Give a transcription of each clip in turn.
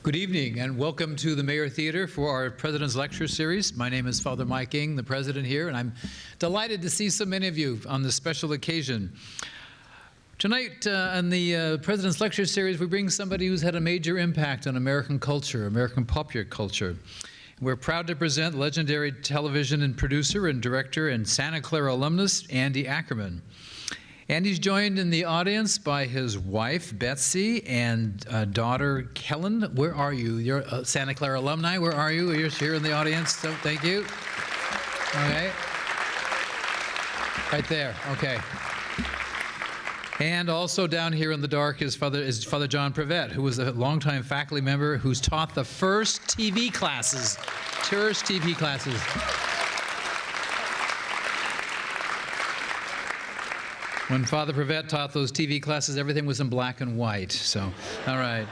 Good evening and welcome to the Mayer Theater for our President's Lecture Series. My name is Father Mike Ng, the President here, and I'm delighted to see so many of you on this special occasion. Tonight on the President's Lecture Series, we bring somebody who's had a major impact on American culture, American popular culture. We're proud to present legendary television and producer and director and Santa Clara alumnus, Andy Ackerman. Andy's joined in the audience by his wife, Betsy, and daughter, Kellen. Where are you? You're a Santa Clara alumni. Where are you? You're here in the audience, so thank you. Okay. Right there, okay. And also down here in the dark is Father John Prevet, who was a longtime faculty member who's taught the first TV classes, tourist TV classes. When Father Prevet taught those TV classes, everything was in black and white, so, all right.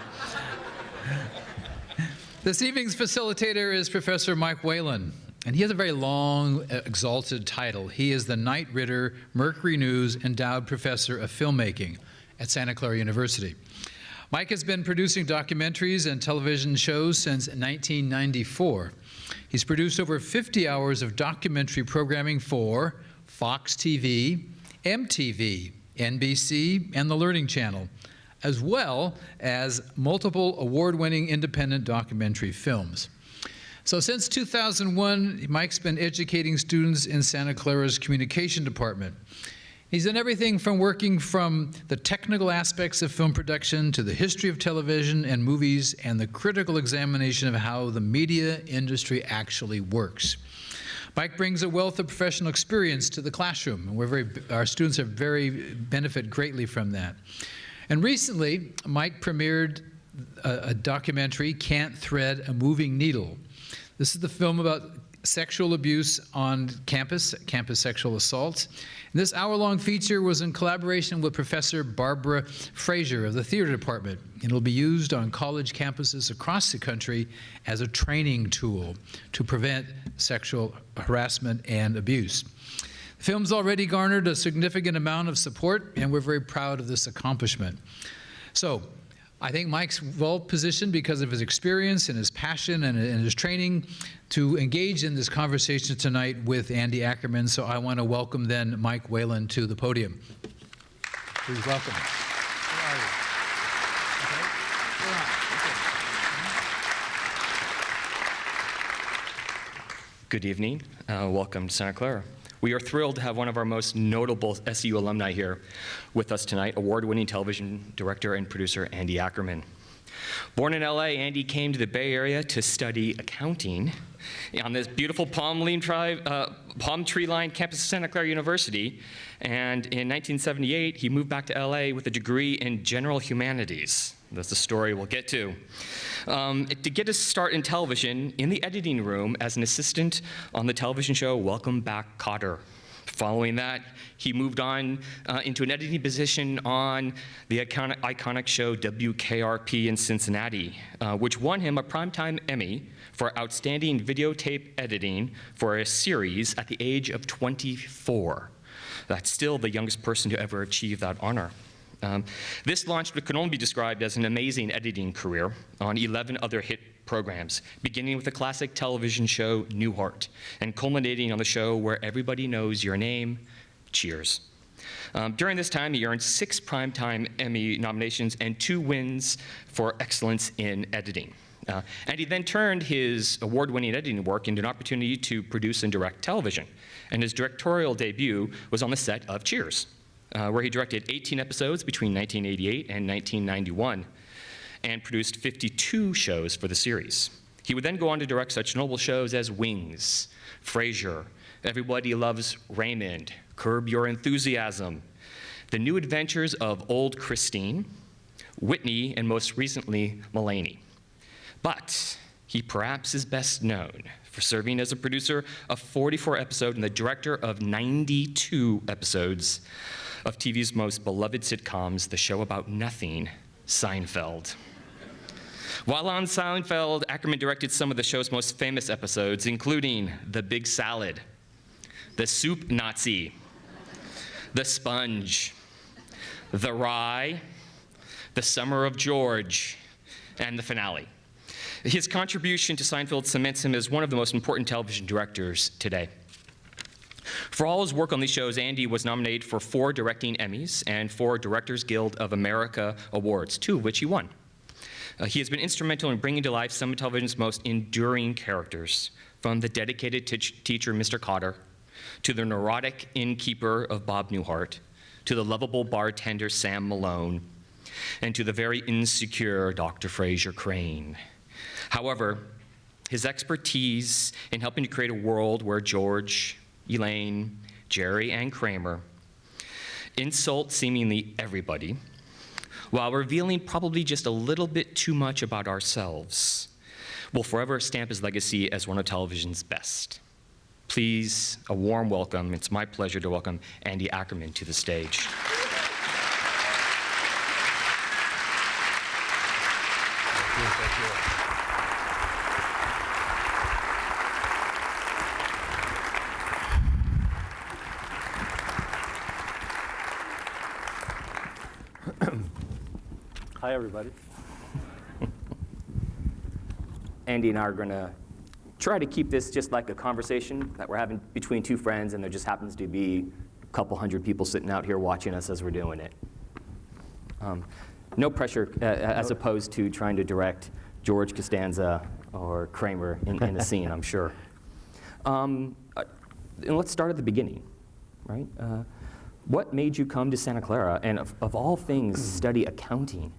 This evening's facilitator is Professor Mike Whalen, and he has a very long, exalted title. He is the Knight Ridder Mercury News Endowed Professor of Filmmaking at Santa Clara University. Mike has been producing documentaries and television shows since 1994. He's produced over 50 hours of documentary programming for Fox TV, MTV, NBC, and the Learning Channel, as well as multiple award-winning independent documentary films. So since 2001, Mike's been educating students in Santa Clara's communication department. He's done everything from working from the technical aspects of film production to the history of television and movies and the critical examination of how the media industry actually works. Mike brings a wealth of professional experience to the classroom, and our students benefit greatly from that. And recently, Mike premiered a documentary, Can't Thread a Moving Needle. This is the film about sexual abuse on campus sexual assault. And this hour-long feature was in collaboration with Professor Barbara Fraser of the theater department. And it'll be used on college campuses across the country as a training tool to prevent sexual harassment and abuse. The film's already garnered a significant amount of support, and we're very proud of this accomplishment. So, I think Mike's well positioned because of his experience and his passion and his training to engage in this conversation tonight with Andy Ackerman. So I want to welcome then Mike Whalen to the podium. Please welcome. Where are you? Good evening. Welcome to Santa Clara. We are thrilled to have one of our most notable SCU alumni here with us tonight, award-winning television director and producer Andy Ackerman. Born in LA, Andy came to the Bay Area to study accounting on this beautiful palm tree-lined campus of Santa Clara University. And in 1978, he moved back to LA with a degree in general humanities. That's the story we'll get to. To get his start in television, in the editing room as an assistant on the television show Welcome Back, Kotter. Following that, he moved on into an editing position on the iconic show WKRP in Cincinnati, which won him a Primetime Emmy for outstanding videotape editing for a series at the age of 24. That's still the youngest person to ever achieve that honor. This launch could only be described as an amazing editing career on 11 other hit programs, beginning with the classic television show Newhart, and culminating on the show Where Everybody Knows Your Name, Cheers. During this time, he earned 6 Primetime Emmy nominations and 2 wins for excellence in editing. And he then turned his award-winning editing work into an opportunity to produce and direct television. And his directorial debut was on the set of Cheers, where he directed 18 episodes between 1988 and 1991 and produced 52 shows for the series. He would then go on to direct such notable shows as Wings, Frasier, Everybody Loves Raymond, Curb Your Enthusiasm, The New Adventures of Old Christine, Whitney, and most recently, Mulaney. But he perhaps is best known for serving as a producer of 44 episodes and the director of 92 episodes of TV's most beloved sitcoms, the show about nothing, Seinfeld. While on Seinfeld, Ackerman directed some of the show's most famous episodes, including The Big Salad, The Soup Nazi, The Sponge, The Rye, The Summer of George, and the finale. His contribution to Seinfeld cements him as one of the most important television directors today. For all his work on these shows, Andy was nominated for 4 directing Emmys and 4 Directors Guild of America awards, 2 of which he won. He has been instrumental in bringing to life some of television's most enduring characters, from the dedicated teacher, Mr. Cotter, to the neurotic innkeeper of Bob Newhart, to the lovable bartender, Sam Malone, and to the very insecure Dr. Fraser Crane. However, his expertise in helping to create a world where George, Elaine, Jerry, and Kramer insult seemingly everybody, while revealing probably just a little bit too much about ourselves, will forever stamp his legacy as one of television's best. Please, a warm welcome. It's my pleasure to welcome Andy Ackerman to the stage. Hi, everybody. Andy and I are going to try to keep this just like a conversation that we're having between 2 friends, and there just happens to be a couple hundred people sitting out here watching us as we're doing it. No pressure, as opposed to trying to direct George Costanza or Kramer in a scene, I'm sure. And let's start at the beginning, right? What made you come to Santa Clara and, of all things, study accounting?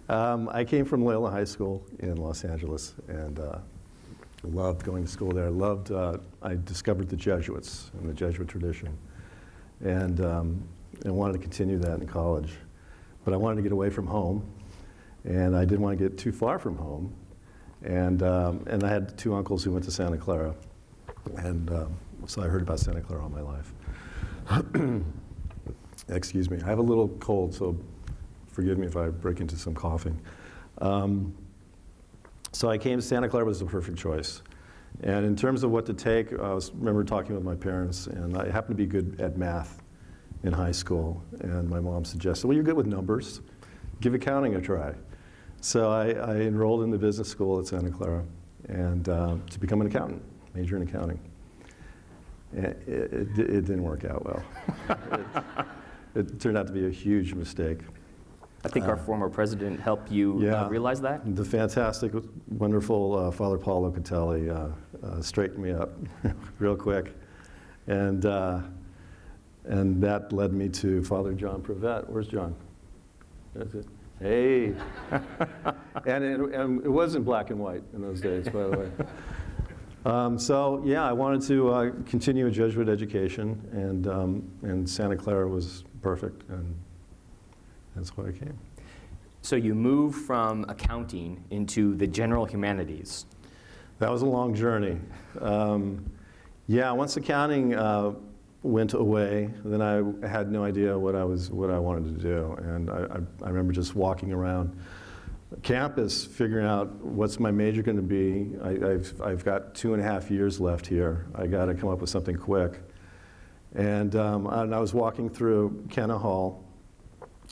I came from Loyola High School in Los Angeles and loved going to school there. I discovered the Jesuits and the Jesuit tradition and wanted to continue that in college. But I wanted to get away from home, and I didn't want to get too far from home. And I had 2 uncles who went to Santa Clara, and so I heard about Santa Clara all my life. Excuse me, I have a little cold, so forgive me if I break into some coughing. So I came to Santa Clara was the perfect choice. And in terms of what to take, I remember talking with my parents, and I happened to be good at math in high school. And my mom suggested, well, you're good with numbers. Give accounting a try. So I enrolled in the business school at Santa Clara and to become an accountant, major in accounting. It didn't work out well. It turned out to be a huge mistake. I think our former president helped you realize that. The fantastic, wonderful Father Paul Locatelli straightened me up real quick. And that led me to Father John Prevett. Where's John? That's it. Hey. and it wasn't black and white in those days, by the way. So yeah, I wanted to continue a Jesuit education, and Santa Clara was perfect, and that's why I came. So you moved from accounting into the general humanities. That was a long journey. Once accounting went away, then I had no idea what I wanted to do, and I remember just walking around campus figuring out what's my major going to be. I've got 2.5 years left here. I got to come up with something quick. And I was walking through Kenna Hall,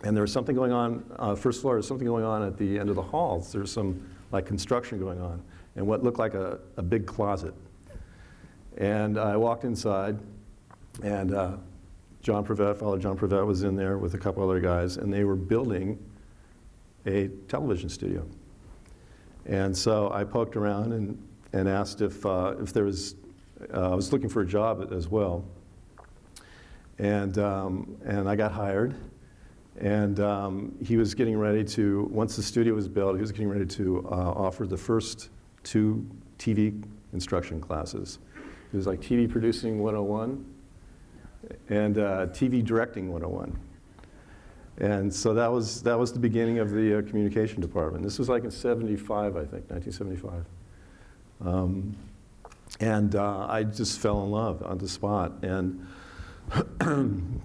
and there was something going on, first floor, there was something going on at the end of the halls. There was some like construction going on, and what looked like a big closet. And I walked inside, and Father John Prevett was in there with a couple other guys, and they were building a television studio. And so I poked around and asked if there was, I was looking for a job as well. And I got hired. And he was getting ready to, once the studio was built, he was getting ready to offer the first 2 TV instruction classes. It was like TV Producing 101 and TV Directing 101. And so that was the beginning of the communication department. This was like in 75, I think, 1975. I just fell in love on the spot. And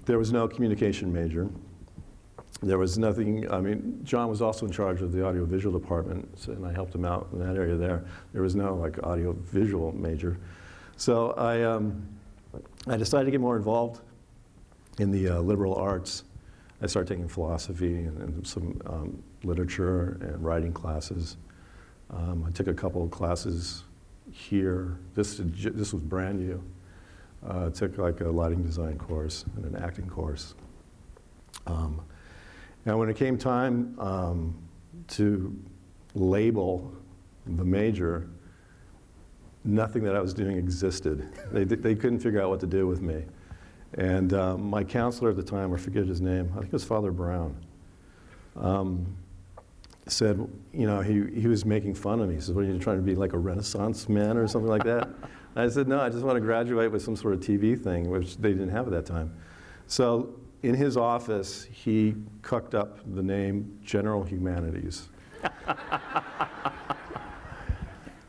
there was no communication major. There was nothing, I mean, John was also in charge of the audiovisual department, and I helped him out in that area there. There was no like audiovisual major. So I decided to get more involved in the liberal arts. I started taking philosophy and some literature and writing classes. I took a couple of classes here. This was brand new. I took like a lighting design course and an acting course. Now when it came time to label the major, nothing that I was doing existed. They couldn't figure out what to do with me. And my counselor at the time, I forget his name, I think it was Father Brown, said, you know, he was making fun of me. He said, what, are you trying to be like a Renaissance man or something like that? I said, no, I just want to graduate with some sort of TV thing, which they didn't have at that time. So in his office, he cooked up the name General Humanities.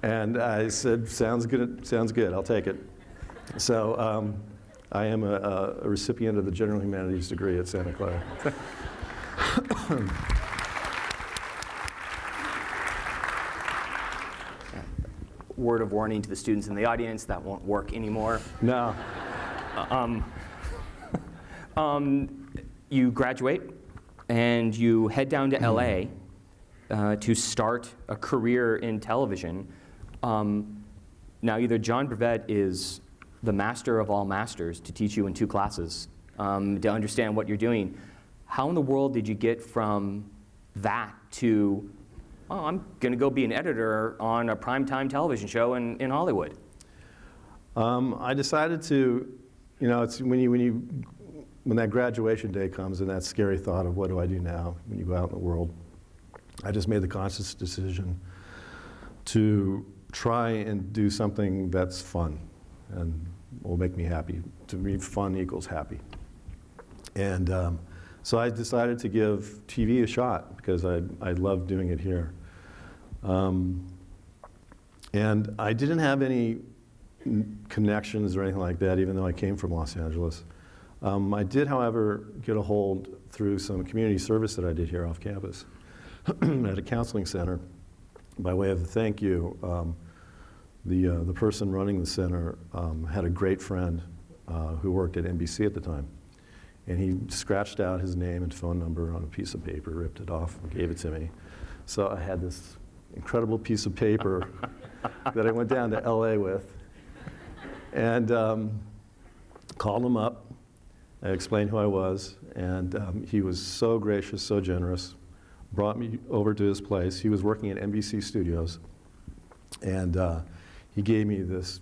And I said, sounds good, I'll take it. So I am a recipient of the General Humanities degree at Santa Clara. Word of warning to the students in the audience, that won't work anymore. No. You graduate and you head down to LA to start a career in television. Now either John Brevet is the master of all masters to teach you in 2 classes to understand what you're doing. How in the world did you get from that to, oh, I'm going to go be an editor on a primetime television show in Hollywood? I decided to, you know, it's when that graduation day comes and that scary thought of what do I do now when you go out in the world, I just made the conscious decision to try and do something that's fun and will make me happy. To me, fun equals happy. And so I decided to give TV a shot because I love doing it here. And I didn't have any connections or anything like that, even though I came from Los Angeles. I did, however, get a hold through some community service that I did here off campus at a counseling center. By way of a thank you, the person running the center had a great friend who worked at NBC at the time. And he scratched out his name and phone number on a piece of paper, ripped it off, and gave it to me. So I had this incredible piece of paper that I went down to LA with and called him up. I explained who I was, and he was so gracious, so generous, brought me over to his place. He was working at NBC Studios, and he gave me this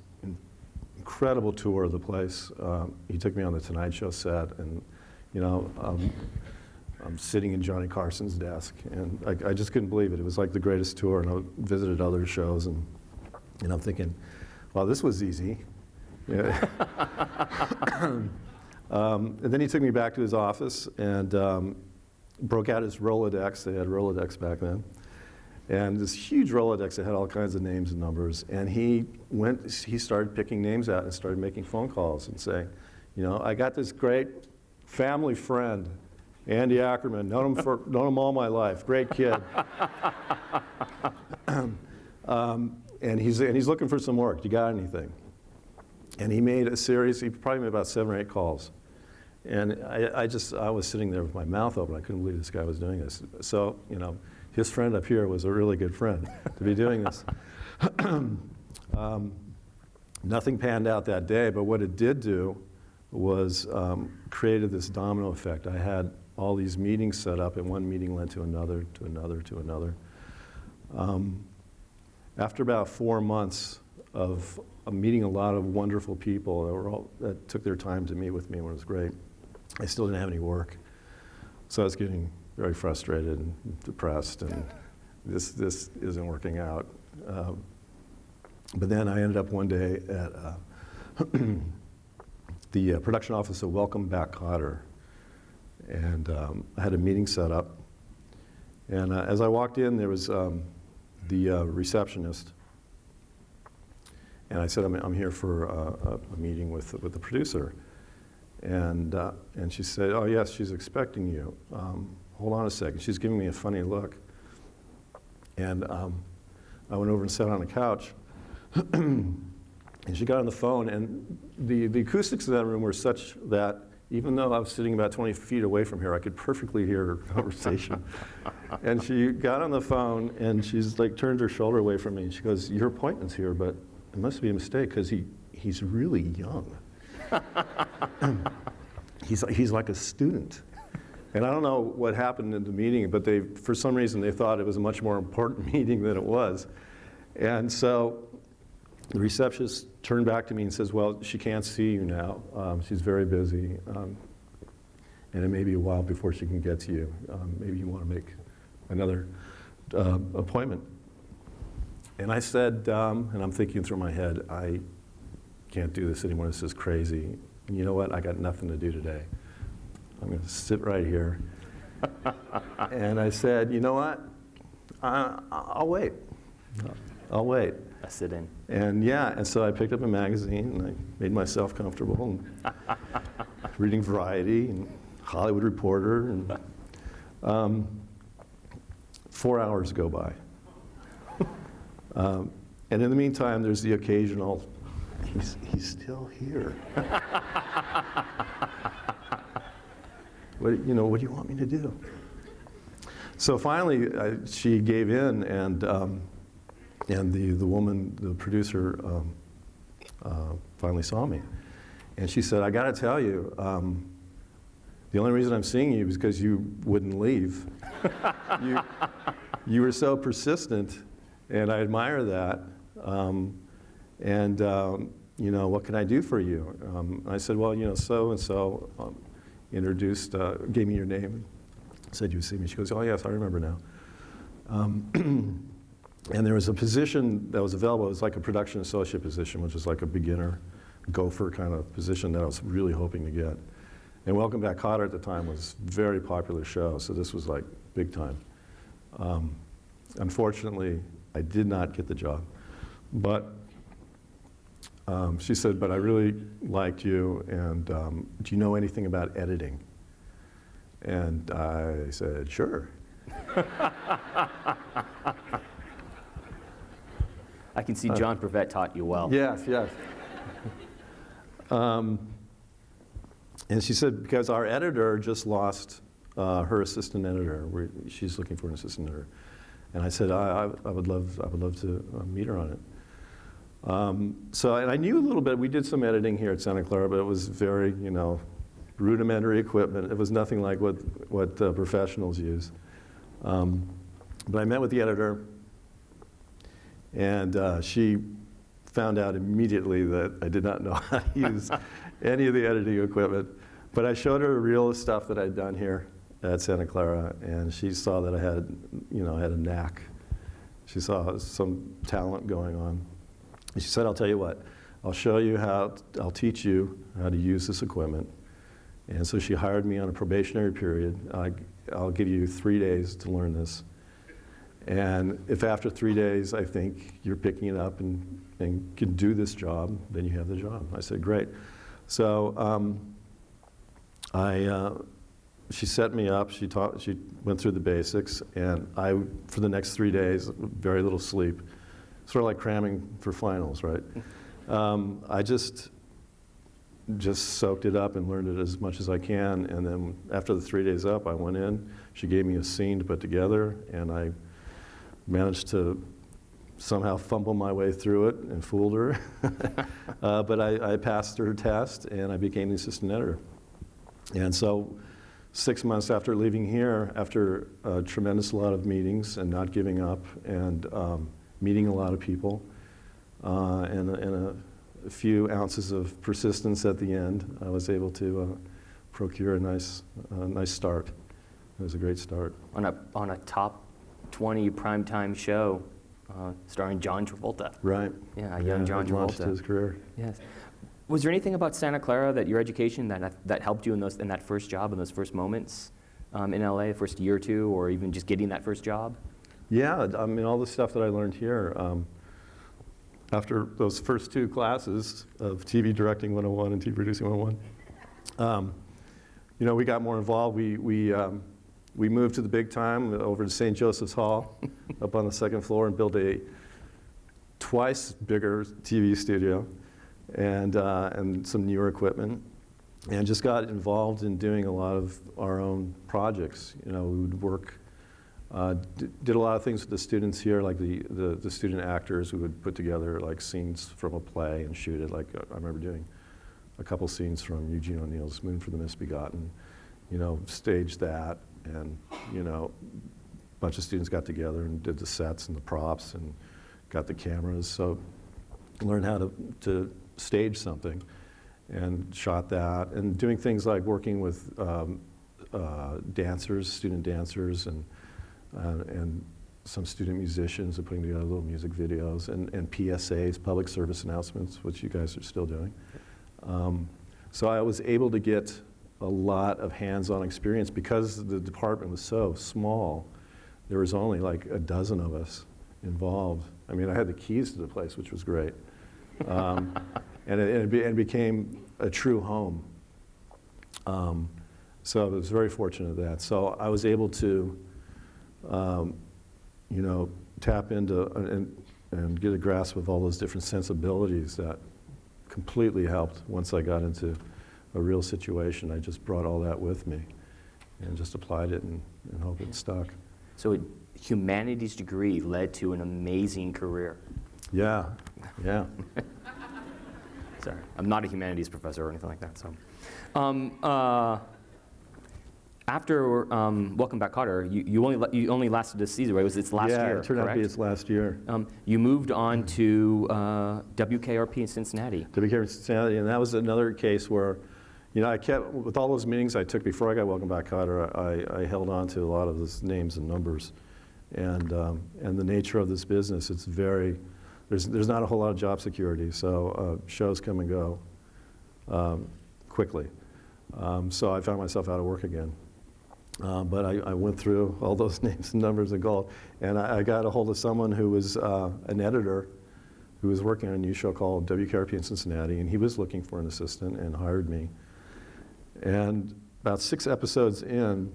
incredible tour of the place. He took me on the Tonight Show set, and you know, I'm sitting in Johnny Carson's desk, and I just couldn't believe it. It was like the greatest tour, and I visited other shows, and I'm thinking, well, this was easy. Yeah. And then he took me back to his office and broke out his Rolodex. They had Rolodex back then. And this huge Rolodex that had all kinds of names and numbers. And he started picking names out and started making phone calls and saying, you know, I got this great family friend, Andy Ackerman, known him all my life, great kid. And he's looking for some work. You got anything? And he made a series, he probably made about 7 or 8 calls. And I was sitting there with my mouth open. I couldn't believe this guy was doing this. So, you know, his friend up here was a really good friend to be doing this. Nothing panned out that day, but what it did do was created this domino effect. I had all these meetings set up, and one meeting led to another, to another, to another. After about 4 months of meeting a lot of wonderful people that took their time to meet with me, and it was great, I still didn't have any work. So I was getting very frustrated and depressed, and this isn't working out. But then I ended up one day at the production office of Welcome Back, Kotter, and I had a meeting set up. And as I walked in, there was the receptionist, and I said, I'm here for a meeting with the producer. And she said, oh yes, she's expecting you. Hold on a second. She's giving me a funny look. And I went over and sat on the couch. And she got on the phone, and the acoustics in that room were such that even though I was sitting about 20 feet away from her, I could perfectly hear her conversation. And she got on the phone, and she's like turned her shoulder away from me, and she goes, "Your appointment's here, but it must be a mistake because he's really young." He's like a student. And I don't know what happened in the meeting, but for some reason, they thought it was a much more important meeting than it was. And so the receptionist turned back to me and says, "Well, she can't see you now. She's very busy, and it may be a while before she can get to you. Maybe you want to make another appointment." And I said, and I'm thinking through my head, I can't do this anymore. This is crazy. And you know what? I got nothing to do today. I'm going to sit right here. And I said, "You know what? I'll wait. I'll wait." I sit in. And so I picked up a magazine and I made myself comfortable and reading Variety and Hollywood Reporter, and 4 hours go by. And in the meantime, there's the occasional, he's still here. What do you want me to do? So finally, she gave in, and the woman, the producer, finally saw me. And she said, "I got to tell you, the only reason I'm seeing you is because you wouldn't leave. You were so persistent, and I admire that. What can I do for you?" I said, "Well, so-and-so gave me your name, said you would see me." She goes, "Oh, yes, I remember now." And there was a position that was available. It was like a production associate position, which is like a beginner gopher kind of position that I was really hoping to get. And Welcome Back, Kotter at the time was a very popular show, so this was like big time. Unfortunately, I did not get the job. But she said, "But I really liked you, and do you know anything about editing?" And I said, "Sure." I can see John Prevette taught you well. Yes. And she said, because our editor just lost her assistant editor. She's looking for an assistant editor. And I said, I would love to meet her on it. And I knew a little bit. We did some editing here at Santa Clara, but it was very, rudimentary equipment. It was nothing like what professionals use. But I met with the editor, and she found out immediately that I did not know how to use any of the editing equipment. But I showed her real stuff that I'd done here at Santa Clara, and she saw that I had a knack. She saw some talent going on. And she said, "I'll tell you what, I'll teach you how to use this equipment." And so she hired me on a probationary period. I'll give you 3 days to learn this. And if after 3 days I think you're picking it up and can do this job, then you have the job. I said, "Great." So she set me up. She went through the basics, and for the next 3 days, very little sleep, sort of like cramming for finals, right? I just soaked it up and learned it as much as I can. And then after the 3 days up, I went in. She gave me a scene to put together, and I managed to somehow fumble my way through it and fooled her. But I passed her test, and I became the assistant editor. And so 6 months after leaving here, after a tremendous lot of meetings and not giving up, and meeting a lot of people, and a few ounces of persistence at the end, I was able to procure a nice start. It was a great start. On a top 20 primetime show, starring John Travolta. Right. Yeah, young John Travolta. Launched his career. Yes. Was there anything about Santa Clara, that your education, that helped you in that first job, in those first moments in LA, the first year or two, or even just getting that first job? Yeah, I mean, all the stuff that I learned here, after those first 2 classes of TV Directing 101 and TV Producing 101, we got more involved. We moved to the big time, over to St. Joseph's Hall, up on the 2nd floor, and built a twice bigger TV studio and some newer equipment. and just got involved in doing a lot of our own projects. We would work, did a lot of things with the students here, like the student actors. We would put together like scenes from a play and shoot it. Like I remember doing a couple scenes from Eugene O'Neill's Moon for the Misbegotten, staged that, and a bunch of students got together and did the sets and the props and got the cameras. So learned how to stage something, and shot that, and doing things like working with dancers, student dancers, and some student musicians, and putting together little music videos, and PSAs, public service announcements, which you guys are still doing. So I was able to get a lot of hands-on experience because the department was so small. There was only like a dozen of us involved. I mean, I had the keys to the place, which was great. And it became a true home. So I was very fortunate at that. So I was able to, tap into and get a grasp of all those different sensibilities that completely helped once I got into a real situation. I just brought all that with me and just applied it and hope it stuck. So a humanities degree led to an amazing career. Yeah. Sorry, I'm not a humanities professor or anything like that. So, after Welcome Back, Kotter, you only lasted a season, right? It was its last year, Yeah, it turned out to be correct? its last year. You moved on to WKRP in Cincinnati. To become Cincinnati, and that was another case where, I kept, with all those meetings I took before I got Welcome Back, Kotter, I held on to a lot of those names and numbers, and the nature of this business, it's very, there's not a whole lot of job security, so shows come and go quickly. So I found myself out of work again. But I went through all those names and numbers and called, and I got a hold of someone who was an editor who was working on a new show called WKRP in Cincinnati, and he was looking for an assistant and hired me. And about 6 episodes in,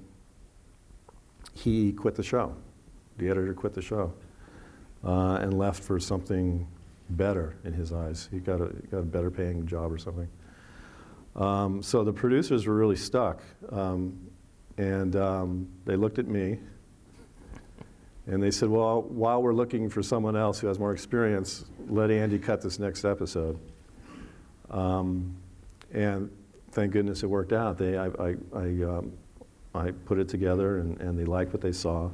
he quit the show. The editor quit the show and left for something better in his eyes. He got a better paying job or something. So the producers were really stuck. And they looked at me, and they said, well, while we're looking for someone else who has more experience, let Andy cut this next episode. And thank goodness it worked out. I put it together, and they liked what they saw,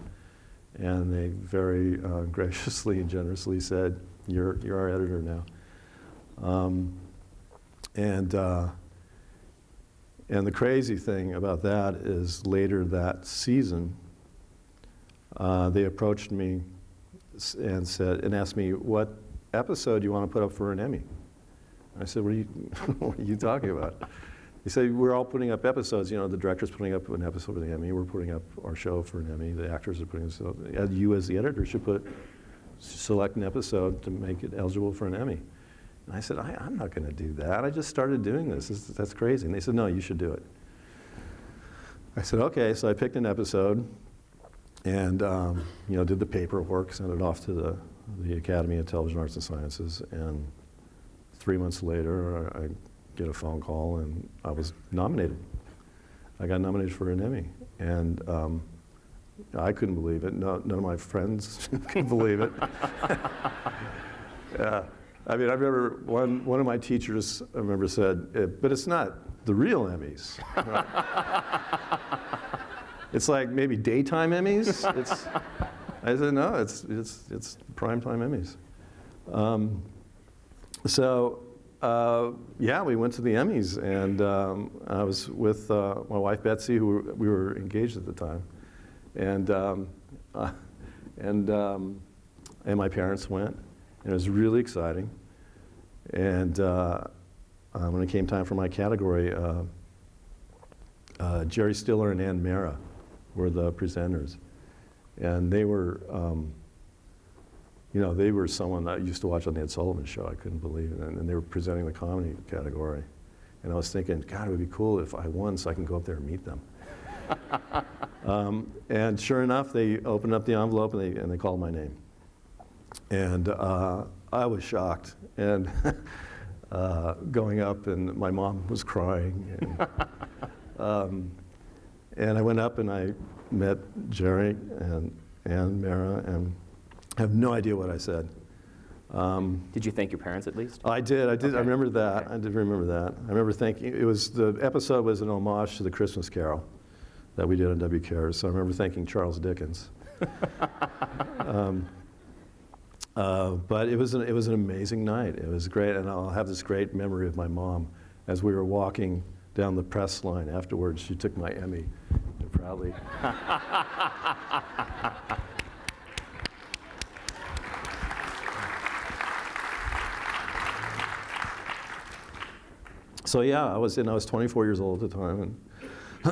and they very graciously and generously said, you're our editor now. And the crazy thing about that is later that season, they approached me and asked me, what episode do you want to put up for an Emmy? I said, what are you talking about? They said, we're all putting up episodes. The director's putting up an episode for the Emmy. We're putting up our show for an Emmy. The actors are putting so you as the editor should select an episode to make it eligible for an Emmy. And I said, I'm not going to do that. I just started doing this. That's crazy. And they said, no, you should do it. I said, okay. So I picked an episode and did the paperwork, sent it off to the Academy of Television Arts and Sciences. And 3 months later, I get a phone call, and I was nominated. I got nominated for an Emmy. And I couldn't believe it. None of my friends could believe it. Yeah. I mean, I remember one of my teachers, said, but it's not the real Emmys. Right? It's like maybe daytime Emmys. I said, no, it's primetime Emmys. We went to the Emmys, and I was with my wife Betsy, who we were engaged at the time, and my parents went. And it was really exciting. And when it came time for my category, Jerry Stiller and Ann Mara were the presenters. And they were, they were someone I used to watch on the Ed Sullivan Show. I couldn't believe it. And they were presenting the comedy category. And I was thinking, God, it would be cool if I won so I can go up there and meet them. And sure enough, they opened up the envelope and they called my name. And I was shocked. And going up, and my mom was crying. And I went up and I met Jerry and Mara, and I have no idea what I said. Did you thank your parents at least? I did. Okay. I remember that. Okay. I did remember that. I remember thinking, the episode was an homage to the Christmas Carol that we did on WKR, so I remember thanking Charles Dickens. But it was an amazing night. It was great, and I'll have this great memory of my mom as we were walking down the press line afterwards. She took my Emmy and proudly. So yeah, I was 24 years old at the time,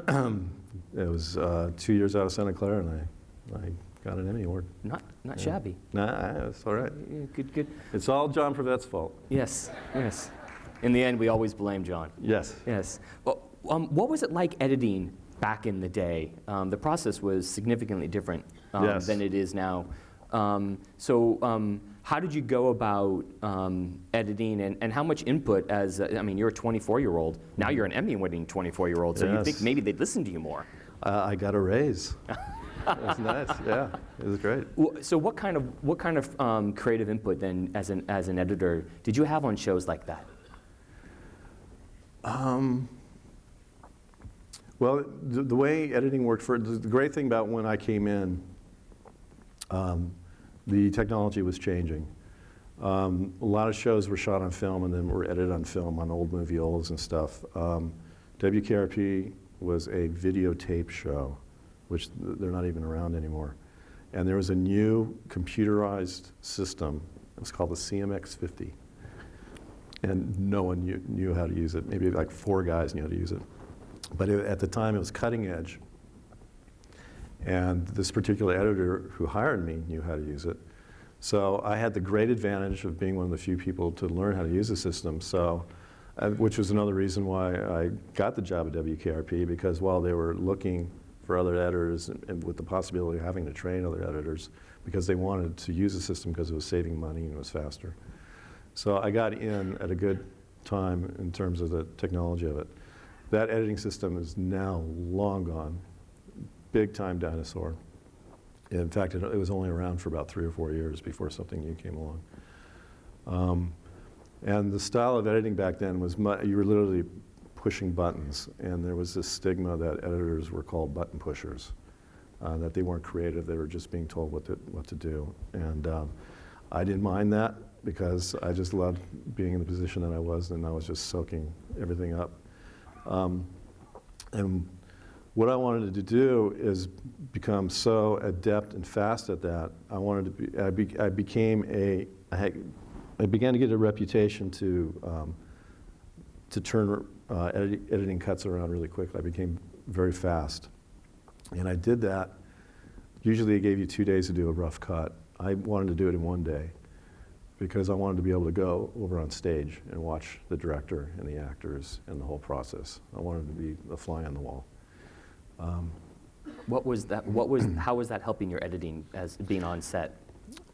and it was 2 years out of Santa Clara, and I got an Emmy award. Not shabby. Nah, it's all right. Yeah, good. It's all John Pravet's fault. Yes. In the end, we always blame John. Yes. Yes. Well, what was it like editing back in the day? The process was significantly different Yes. than it is now. How did you go about editing, and how much input as, you're a 24-year-old, now you're an Emmy-winning 24-year-old, so you Yes. think maybe they'd listen to you more. I got a raise. It was nice. Yeah, it was great. So what kind of creative input then, as an editor, did you have on shows like that? Well, the way editing worked the great thing about when I came in, the technology was changing. A lot of shows were shot on film and then were edited on film on old moviolas and stuff. WKRP was a videotape show, which they're not even around anymore. And there was a new computerized system. It was called the CMX50. And no one knew how to use it. Maybe like 4 guys knew how to use it. But at the time, it was cutting edge. And this particular editor who hired me knew how to use it. So I had the great advantage of being one of the few people to learn how to use the system. So, which was another reason why I got the job at WKRP, because while they were looking for other editors and with the possibility of having to train other editors, because they wanted to use the system because it was saving money and it was faster. So I got in at a good time in terms of the technology of it. That editing system is now long gone, big time dinosaur. In fact, it was only around for about 3 or 4 years before something new came along. And the style of editing back then was, you were literally pushing buttons, and there was this stigma that editors were called button pushers, that they weren't creative, they were just being told what to do. And I didn't mind that, because I just loved being in the position that I was, and I was just soaking everything up. And what I wanted to do is become so adept and fast at that. I began to get a reputation to turn editing cuts around really quickly. I became very fast. And I did that. Usually it gave you 2 days to do a rough cut. I wanted to do it in 1 day, because I wanted to be able to go over on stage and watch the director and the actors and the whole process. I wanted to be a fly on the wall. How was that helping your editing as being on set?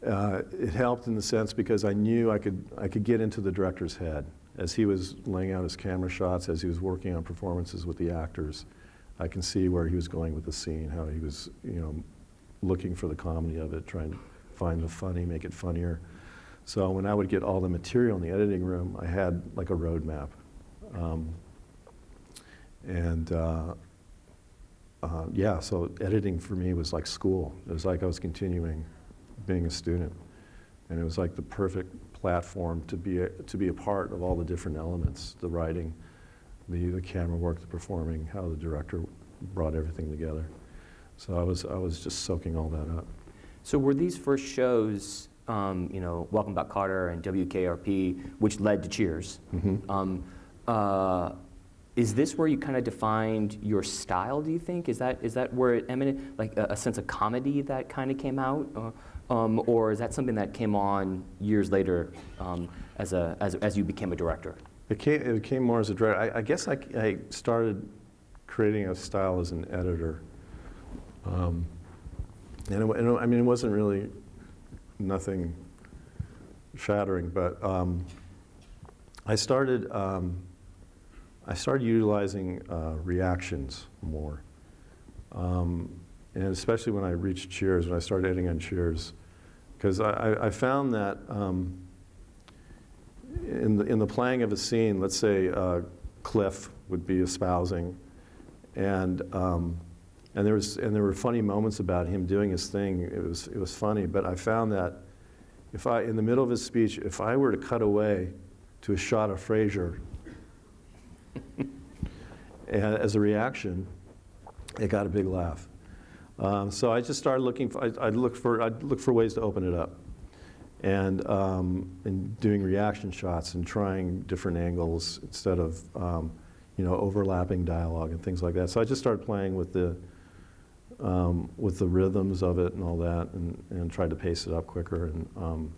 It helped in the sense because I knew I could get into the director's head as he was laying out his camera shots, as he was working on performances with the actors. I can see where he was going with the scene, how he was, looking for the comedy of it, trying to find the funny, make it funnier. So when I would get all the material in the editing room, I had like a roadmap. So editing for me was like school. It was like I was continuing being a student. And it was like the perfect platform to be a part of all the different elements, the writing, the camera work, the performing, how the director brought everything together. So I was just soaking all that up. So were these first shows, Welcome Back Kotter and WKRP, which led to Cheers? Mm-hmm. Is this where you kind of defined your style, do you think? Is that where it emanated, like a sense of comedy that kind of came out? Or is that something that came on years later as you became a director? It came more as a director. I guess I started creating a style as an editor. It wasn't really nothing shattering, but I started utilizing reactions more, and especially when I reached Cheers, when I started editing on Cheers, because I found that in the playing of a scene, let's say Cliff would be espousing, and there were funny moments about him doing his thing. It was funny, but I found that in the middle of his speech, if I were to cut away to a shot of Frasier as a reaction, it got a big laugh. So I just started looking. I'd look for ways to open it up, and doing reaction shots and trying different angles instead of overlapping dialogue and things like that. So I just started playing with the rhythms of it and all that, and tried to pace it up quicker. And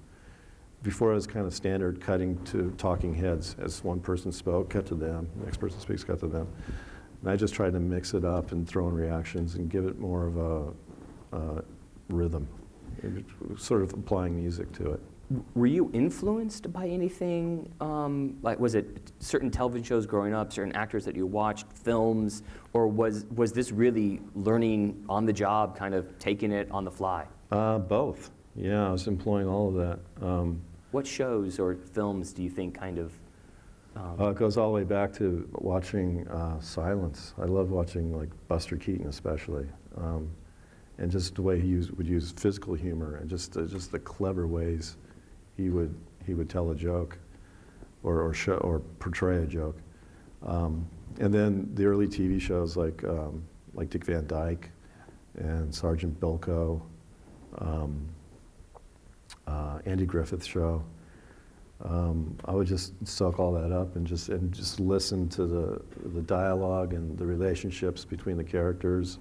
before it was kind of standard cutting to talking heads. As one person spoke, cut to them. The next person speaks, cut to them. And I just tried to mix it up and throw in reactions and give it more of a rhythm, sort of applying music to it. Were you influenced by anything? Like, was it certain television shows growing up, certain actors that you watched, films, or was this really learning on the job, kind of taking it on the fly? Both. Yeah, I was employing all of that. What shows or films do you think kind of? It goes all the way back to watching Silence. I love watching like Buster Keaton, especially, and just the way he would use physical humor and just the clever ways he would tell a joke, or portray a joke. And then the early TV shows like Dick Van Dyke and Sergeant Bilko, Andy Griffith's show. I would just soak all that up and just listen to the dialogue and the relationships between the characters,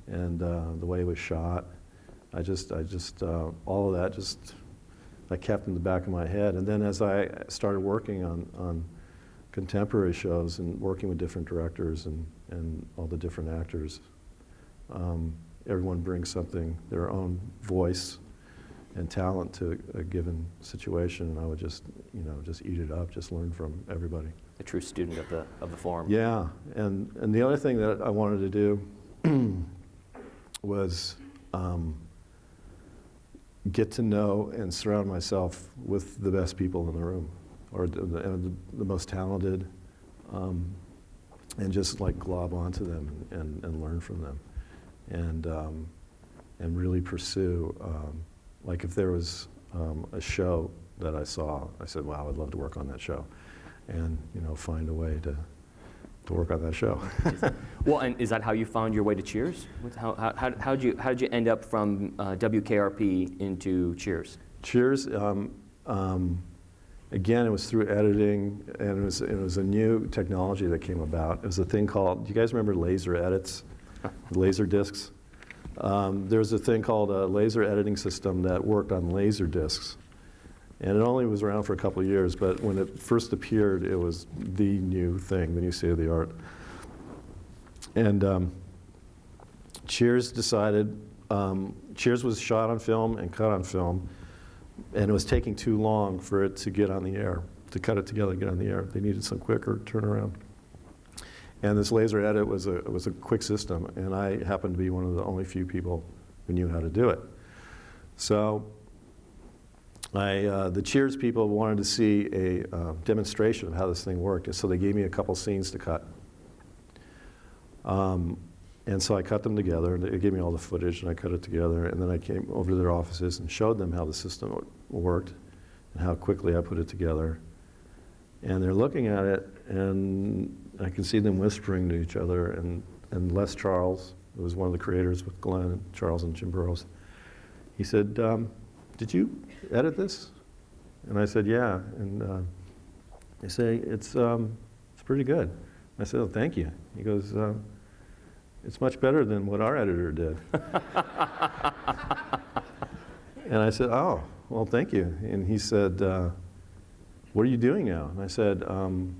and the way it was shot. I just all of that I kept in the back of my head. And then as I started working on contemporary shows and working with different directors and all the different actors, everyone brings something, their own voice and talent to a given situation, and I would just eat it up, just learn from everybody. A true student of the form. Yeah, and the other thing that I wanted to do was get to know and surround myself with the best people in the room, or the most talented, and just like glob onto them and learn from them, and really pursue. Like if there was a show that I saw, I said, wow, I'd love to work on that show, and find a way to work on that show. Well, and is that how you found your way to Cheers? How did you end up from WKRP into Cheers? Cheers, again, it was through editing, and it was a new technology that came about. It was a thing called, do you guys remember laser edits, laser discs? There was a thing called a laser editing system that worked on laser discs. And it only was around for a couple of years, but when it first appeared, it was the new thing, the new state of the art. And Cheers decided, Cheers was shot on film and cut on film, and it was taking too long for it to get on the air, to cut it together and get on the air. They needed some quicker turnaround. And this laser edit was a quick system, and I happened to be one of the only few people who knew how to do it. So the Cheers people wanted to see a demonstration of how this thing worked, and so they gave me a couple scenes to cut. And so I cut them together, and they gave me all the footage, and I cut it together, and then I came over to their offices and showed them how the system worked and how quickly I put it together. And they're looking at it, and I can see them whispering to each other, and Les Charles, who was one of the creators with Glenn and Charles and Jim Burrows, he said, did you edit this? And I said, yeah. And they say, it's pretty good. I said, oh, thank you. He goes, it's much better than what our editor did. And I said, oh, well, thank you. And he said, what are you doing now? And I said, I'm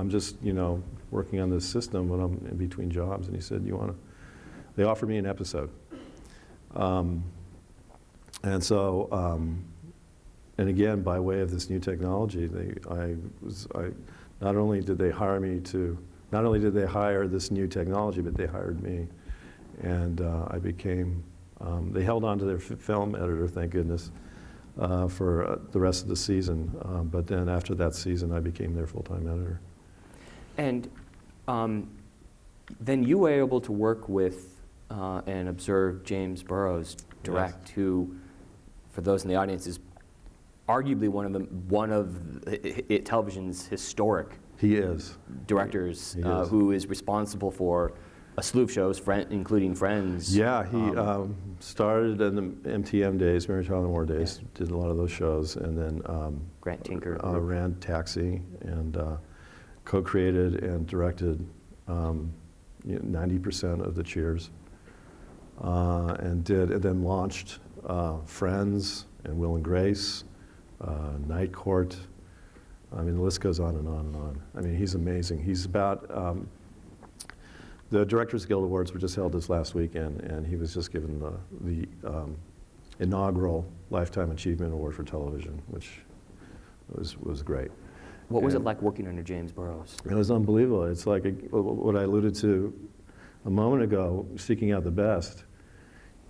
just, working on this system when I'm in between jobs. And he said, they offered me an episode. And so and again, by way of this new technology, not only did they hire this new technology, but they hired me. And I became, they held on to their film editor, thank goodness, for the rest of the season. But then after that season, I became their full-time editor. And then you were able to work with and observe James Burrows direct, Yes. who, for those in the audience, is arguably one of television's historic He is. directors, He is. who is responsible for a slew of shows, including Friends. Yeah, he started in the MTM days, Mary Tyler Moore days, did a lot of those shows, and then Grant Tinker. ran Taxi, and co-created and directed 90% of the Cheers, and then launched Friends and Will and Grace, Night Court. I mean, the list goes on and on and on. I mean, he's amazing. He's about, the Directors Guild Awards were just held this last weekend, and he was just given the inaugural Lifetime Achievement Award for television, which was great. What was it like working under James Burrows? It was unbelievable. It's like what I alluded to a moment ago, seeking out the best.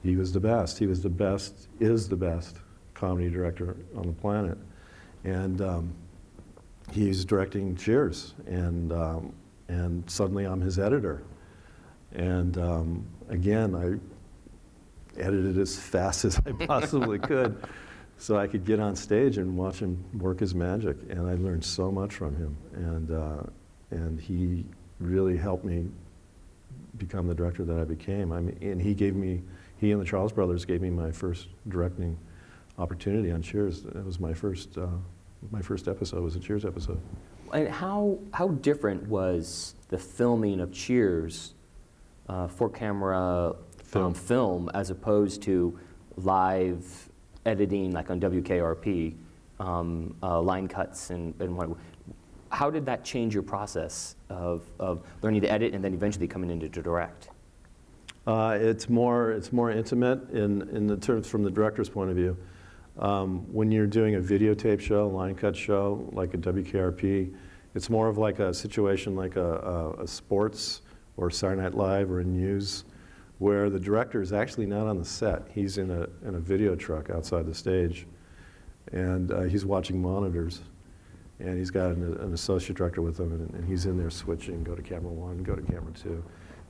He was the best. He was the best, is the best comedy director on the planet. And he's directing Cheers, and suddenly I'm his editor. And again, I edited as fast as I possibly could so I could get on stage and watch him work his magic. And I learned so much from him. And he really helped me become the director that I became. I mean, and he and the Charles Brothers gave me my first directing opportunity on Cheers. It was my first episode was a Cheers episode. And how different was the filming of Cheers for camera film as opposed to live editing like on WKRP, line cuts and what? How did that change your process of learning to edit and then eventually coming in to direct? It's more intimate in the terms from the director's point of view. When you're doing a videotape show, line cut show, like a WKRP, it's more of like a situation like a sports or Saturday Night Live or a news, where the director is actually not on the set. He's in a video truck outside the stage, and he's watching monitors, and he's got an associate director with him, and he's in there switching, go to camera 1, go to camera 2,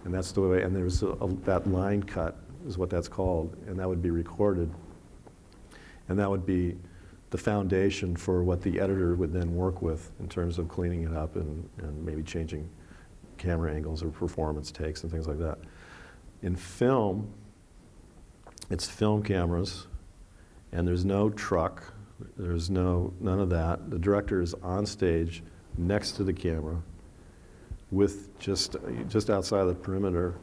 and that's the way. And there's that line cut is what that's called, and that would be recorded. And that would be the foundation for what the editor would then work with in terms of cleaning it up and maybe changing camera angles or performance takes and things like that. In film, it's film cameras, and there's no truck, there's none of that. The director is on stage next to the camera with just outside the perimeter,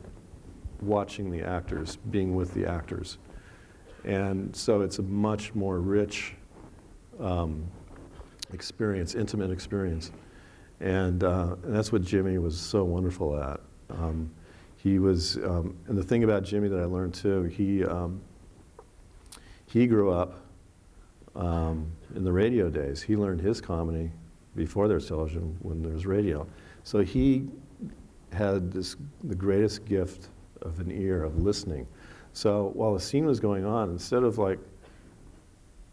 watching the actors, being with the actors. And so it's a much more rich experience, intimate experience. And that's what Jimmy was so wonderful at. He was, and the thing about Jimmy that I learned too, he grew up in the radio days. He learned his comedy before there was television, when there was radio. So he had the greatest gift of an ear, of listening. So while the scene was going on, instead of like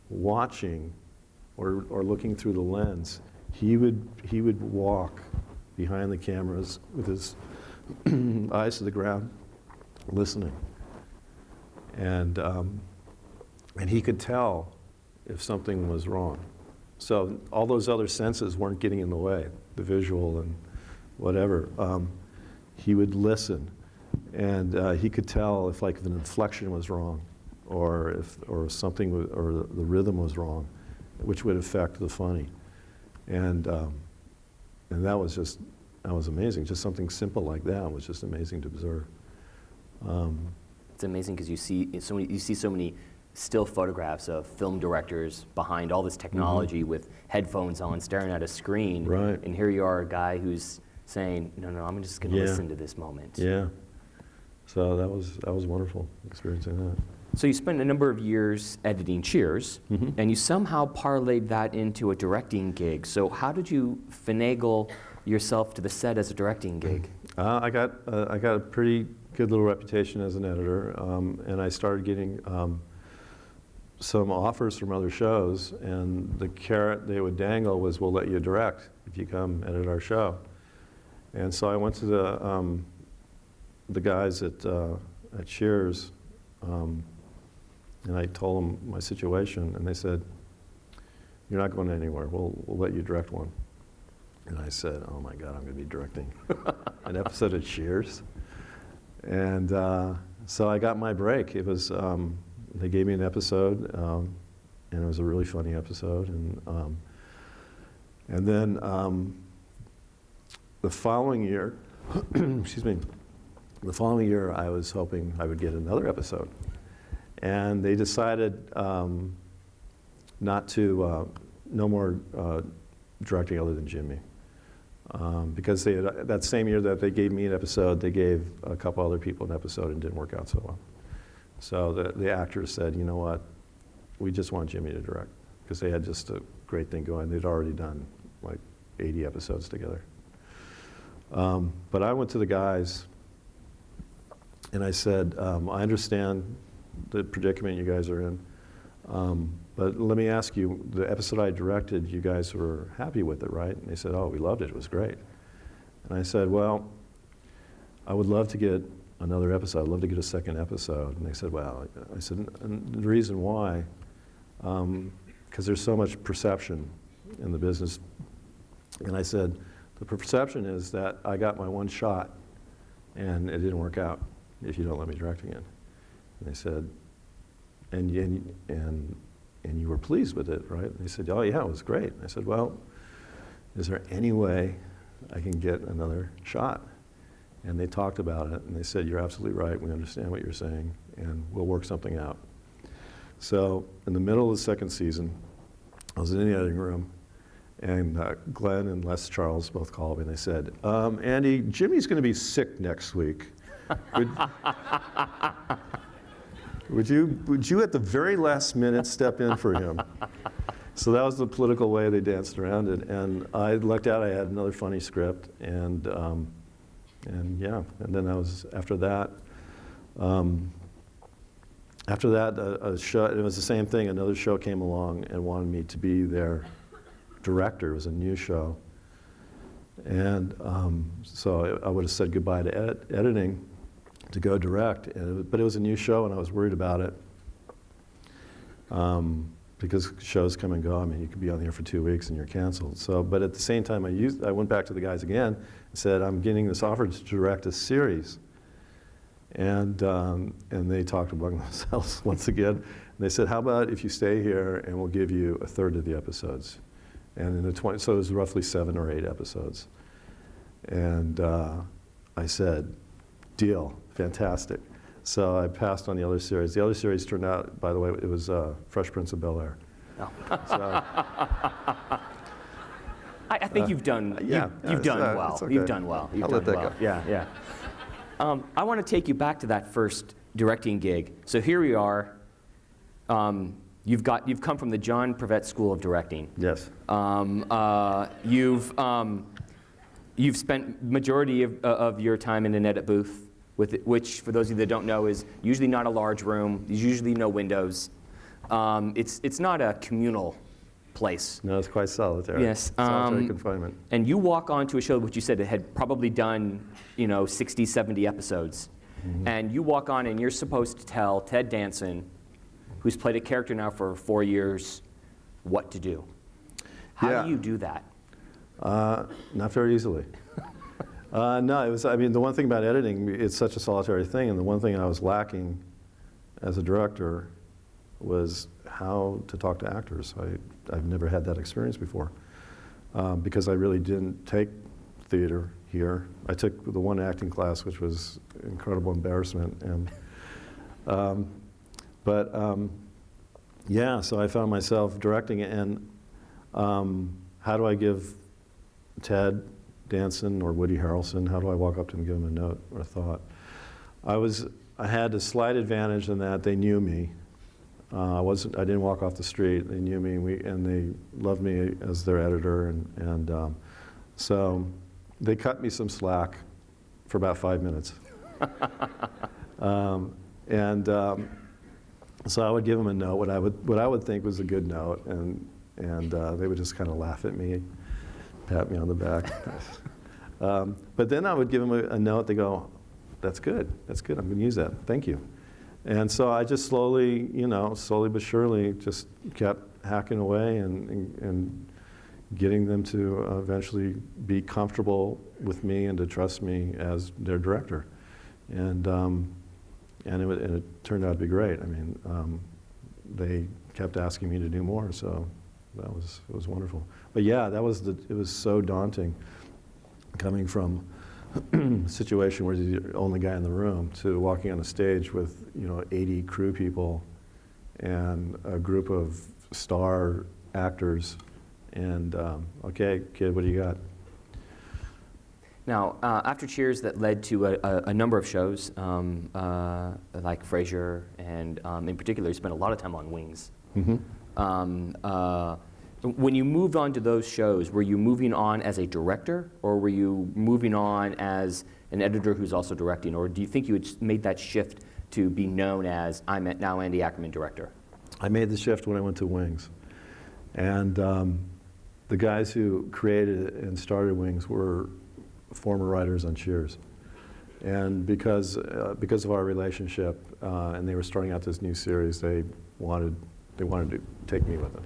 watching or looking through the lens, he would walk behind the cameras with his eyes to the ground, listening. And he could tell if something was wrong. So all those other senses weren't getting in the way, the visual and whatever. He would listen. And he could tell if an inflection was wrong, or something, or the rhythm was wrong, which would affect the funny. And that was amazing. Just something simple like that was just amazing to observe. It's amazing because you see so many still photographs of film directors behind all this technology with headphones on, staring at a screen. Right. And here you are, a guy who's saying, no, I'm just going to listen to this moment. Yeah. So that was wonderful, experiencing that. So you spent a number of years editing Cheers, and you somehow parlayed that into a directing gig. So how did you finagle yourself to the set as a directing gig? I got a pretty good little reputation as an editor, and I started getting some offers from other shows, and the carrot they would dangle was, we'll let you direct if you come edit our show. And so I went to the guys at Cheers, and I told them my situation, and they said, you're not going anywhere, we'll let you direct one. And I said, oh my God, I'm going to be directing an episode of Cheers. And so I got my break. It was, they gave me an episode, and it was a really funny episode. And then the following year, excuse me, the following year I was hoping I would get another episode. And they decided not to, no more directing other than Jimmy. Because they had, that same year that they gave me an episode, they gave a couple other people an episode and didn't work out so well. So the actors said, you know what, we just want Jimmy to direct, because they had just a great thing going. They'd already done like 80 episodes together. But I went to the guys and I said, I understand the predicament you guys are in, but let me ask you, the episode I directed, you guys were happy with it, right? And they said, oh, we loved it, it was great. And I said, well, I would love to get another episode, I'd love to get a second episode. And they said, well, I said, and the reason why, because there's so much perception in the business. And I said, the perception is that I got my one shot and it didn't work out if you don't let me direct again. And they said, and you were pleased with it, right? And they said, oh yeah, it was great. And I said, well, is there any way I can get another shot? And they talked about it, and they said, you're absolutely right, we understand what you're saying, and we'll work something out. So in the middle of the second season, I was in the editing room, and Glenn and Les Charles both called me, and they said, Andy, Jimmy's going to be sick next week. Would you at the very last minute step in for him? So that was the political way they danced around it, and I lucked out. I had another funny script, and yeah, and then I was after that. A show. It was the same thing. Another show came along and wanted me to be their director. It was a new show, and so I would have said goodbye to editing to go direct. But it was a new show, and I was worried about it. Because shows come and go. I mean, you could be on the air for 2 weeks and you're canceled. So, but at the same time, I went back to the guys again and said, I'm getting this offer to direct a series. And they talked among themselves once again. And they said, how about if you stay here and we'll give you a third of the episodes? And in the so it was roughly 7 or 8 episodes. And I said, deal, fantastic. So I passed on the other series. The other series turned out, by the way, it was Fresh Prince of Bel-Air. Oh. So, I think you've done you've done well. okay. You've done well. You've I'll done let that well. go. Yeah. I want to take you back to that first directing gig. So here we are. You've come from the John Prevette School of Directing. yes. You've spent majority of your time in an edit booth, which, for those of you that don't know, is usually not a large room. There's usually no windows. It's not a communal place. No, it's quite solitary. Yes. Solitary confinement. And you walk onto a show, which you said it had probably done, 60, 70 episodes. Mm-hmm. And you walk on and you're supposed to tell Ted Danson, who's played a character now for 4 years, what to do. How do you do that? Not very easily. No, it was, the one thing about editing, it's such a solitary thing, and the one thing I was lacking as a director was how to talk to actors. I've never had that experience before, because I really didn't take theater here. I took the one acting class, which was incredible embarrassment, and yeah, so I found myself directing it, and how do I give Ted Danson or Woody Harrelson, how do I walk up to him and give him a note or a thought? I had a slight advantage in that they knew me. I didn't walk off the street. They knew me, and they loved me as their editor, and so they cut me some slack for about 5 minutes. So I would give them a note, what I would think was a good note, and they would just kind of laugh at me, pat me on the back. But then I would give them a note. They go, "That's good. That's good. I'm going to use that. Thank you." And so I just slowly but surely, just kept hacking away and getting them to eventually be comfortable with me and to trust me as their director. And it turned out to be great. I mean, they kept asking me to do more, so it was wonderful. But yeah, it was so daunting, coming from a situation where you're the only guy in the room to walking on a stage with 80 crew people and a group of star actors, and okay, kid, what do you got? Now, after Cheers, that led to a number of shows, like Frasier, and in particular, you spent a lot of time on Wings. Mm-hmm. When you moved on to those shows, were you moving on as a director, or were you moving on as an editor who's also directing, or do you think you had made that shift to be known as, I'm now Andy Ackerman, director? I made the shift when I went to Wings. And the guys who created and started Wings were former writers on Cheers. And because of our relationship, and they were starting out this new series, they wanted to take me with them,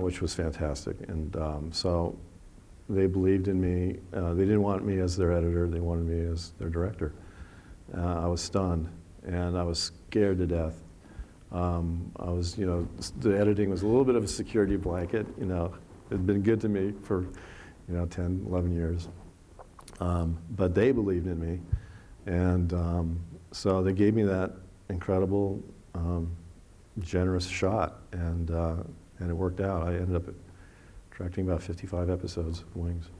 which was fantastic. And so they believed in me. They didn't want me as their editor, they wanted me as their director. I was stunned, and I was scared to death. The editing was a little bit of a security blanket. It had been good to me for 10, 11 years. But they believed in me, and so they gave me that incredible, generous shot, and it worked out. I ended up directing about 55 episodes of Wings.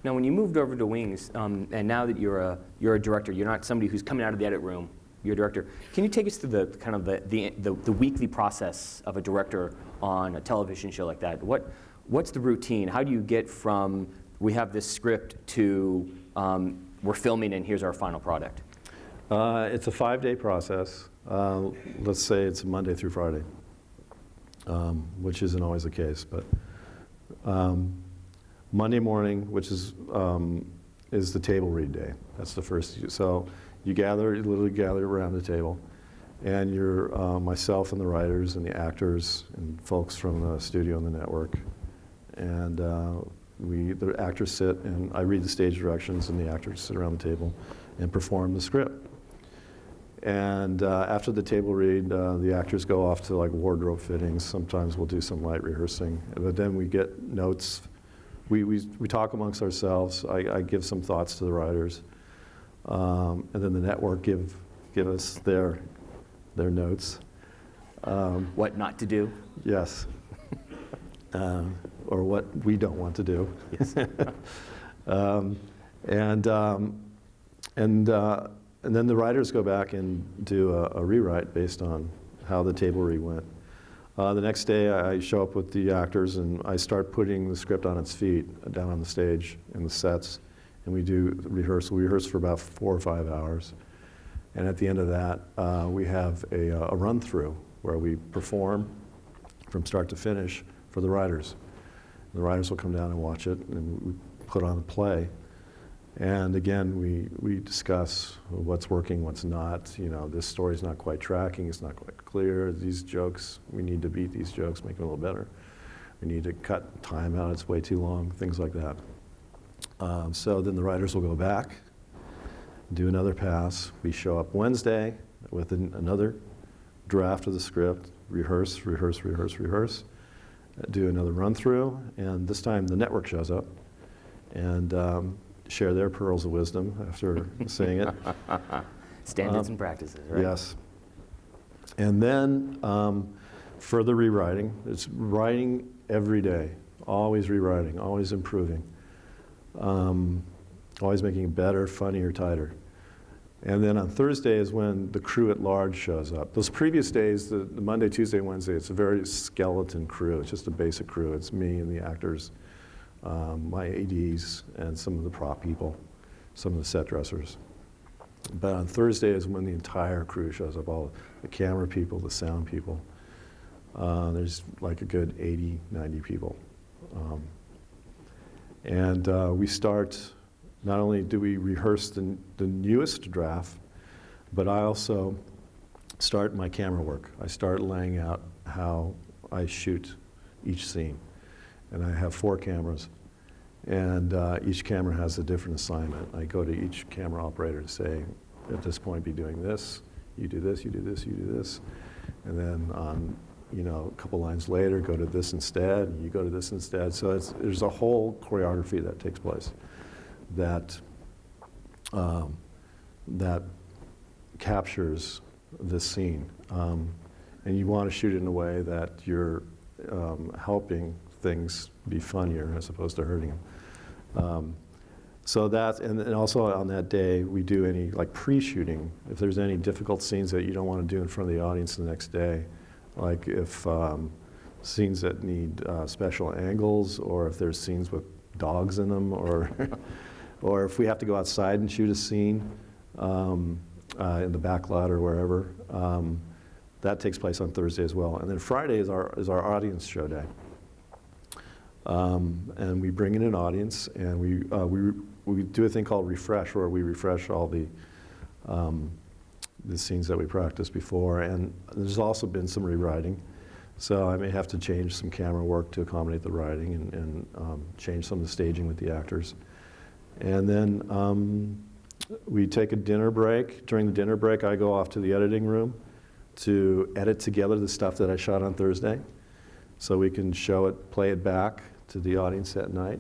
Now, when you moved over to Wings, and now that you're a director, you're not somebody who's coming out of the edit room. You're a director. Can you take us through the kind of the weekly process of a director on a television show like that? What's the routine? How do you get from we have this script to we're filming and here's our final product? It's a 5-day process. Let's say it's Monday through Friday, which isn't always the case. But Monday morning, which is the table read day. That's the first. So you literally gather around the table, and you're myself and the writers and the actors and folks from the studio and the network, and the actors sit, and I read the stage directions, and the actors sit around the table and perform the script. And after the table read, the actors go off to like wardrobe fittings. Sometimes we'll do some light rehearsing, but then we get notes. We talk amongst ourselves. I give some thoughts to the writers, and then the network give us their notes. What not to do? Yes. Or what we don't want to do. Yes. And then the writers go back and do a rewrite based on how the table read went. The next day, I show up with the actors, and I start putting the script on its feet down on the stage in the sets, and we do rehearsal. We rehearse for about 4 or 5 hours, and at the end of that, we have a run-through where we perform from start to finish for the writers. The writers will come down and watch it, and we put on a play. And again, we discuss what's working, what's not. This story's not quite tracking, it's not quite clear. These jokes, we need to beat these jokes, make them a little better. We need to cut time out, it's way too long, things like that. So then the writers will go back, do another pass. We show up Wednesday with another draft of the script, rehearse, do another run through, and this time the network shows up and share their pearls of wisdom after seeing it. Standards and practices, right? Yes. And then further rewriting. It's writing every day, always rewriting, always improving, always making it better, funnier, tighter. And then on Thursday is when the crew at large shows up. Those previous days, the Monday, Tuesday, Wednesday, it's a very skeleton crew. It's just a basic crew. It's me and the actors, my ADs, and some of the prop people, some of the set dressers. But on Thursday is when the entire crew shows up, all the camera people, the sound people. There's like a good 80, 90 people. And we start, not only do we rehearse the newest draft, but I also start my camera work. I start laying out how I shoot each scene. And I have 4 cameras, and each camera has a different assignment. I go to each camera operator to say, at this point, be doing this, you do this, you do this, you do this. And then a couple lines later, go to this instead, and you go to this instead. So there's a whole choreography that takes place that captures this scene. And you want to shoot it in a way that you're helping things be funnier as opposed to hurting them. So that, and also on that day, we do any like pre-shooting. If there's any difficult scenes that you don't want to do in front of the audience the next day, like if scenes that need special angles, or if there's scenes with dogs in them, or or if we have to go outside and shoot a scene in the back lot or wherever, that takes place on Thursday as well. And then Friday is our audience show day. And we bring in an audience, and we do a thing called refresh, where we refresh all the scenes that we practiced before. And there's also been some rewriting, so I may have to change some camera work to accommodate the writing, and change some of the staging with the actors. And then we take a dinner break. During the dinner break, I go off to the editing room to edit together the stuff that I shot on Thursday, so we can show it, play it back to the audience at night.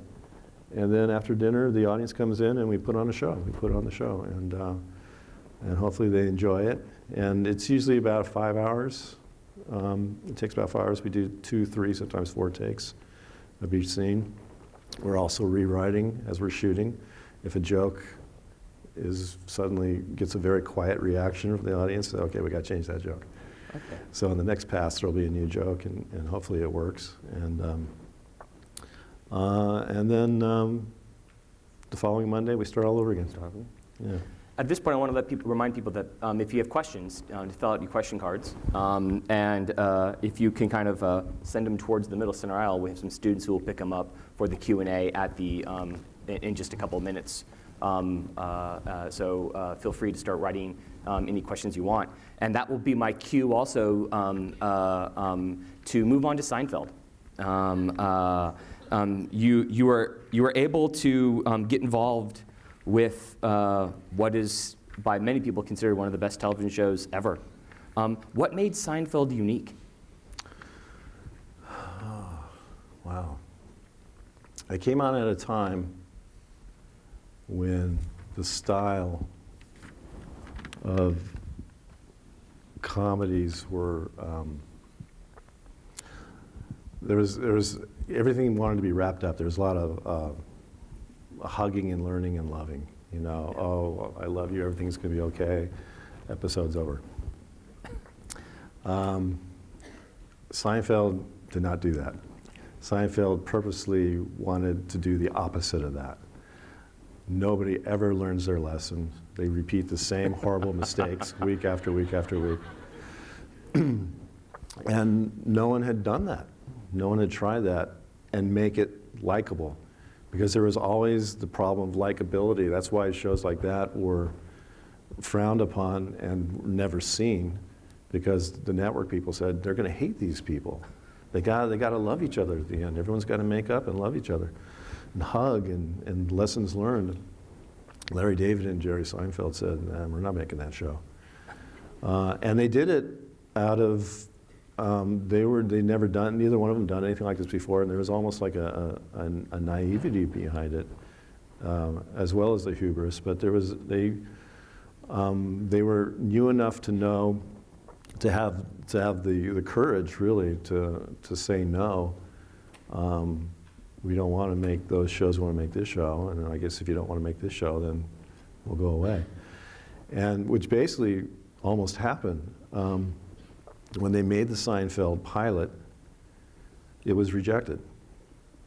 And then after dinner, the audience comes in and we put on a show. We put on the show, and hopefully they enjoy it. And it's usually about 5 hours. It takes about 5 hours. We do 2, 3, sometimes 4 takes of each scene. We're also rewriting as we're shooting. If a joke suddenly gets a very quiet reaction from the audience, okay, we got to change that joke. Okay. So in the next pass, there'll be a new joke, and hopefully it works. And then the following Monday, we start all over again. Yeah. At this point, I want to remind people that if you have questions, to fill out your question cards, and if you can kind of send them towards the middle center aisle, we have some students who will pick them up for the Q&A at in just a couple of minutes. So feel free to start writing any questions you want. And that will be my cue also to move on to Seinfeld. You were able to get involved with what is by many people considered one of the best television shows ever. What made Seinfeld unique? Wow. I came on at a time when the style of comedies were, there was everything wanted to be wrapped up. There was a lot of hugging and learning and loving. You know, oh, I love you, everything's going to be okay, episode's over. Seinfeld did not do that. Seinfeld purposely wanted to do the opposite of that. Nobody ever learns their lesson. They repeat the same horrible mistakes week after week after week. And no one had done that. No one had tried that and make it likable, because there was always the problem of likability. That's why shows like that were frowned upon and never seen, because the network people said they're going to hate these people. They got to love each other at the end. Everyone's got to make up and love each other and hug and lessons learned. Larry David and Jerry Seinfeld said, nah, we're not making that show. And they did it out of, they'd never done, neither one of them done anything like this before, and there was almost like a naivety behind it, as well as the hubris, but there was, they were new enough to know, to have the courage really to say no. We don't want to make those shows, we want to make this show, and I guess if you don't want to make this show, then we'll go away. and which basically almost happened. When they made the Seinfeld pilot, it was rejected.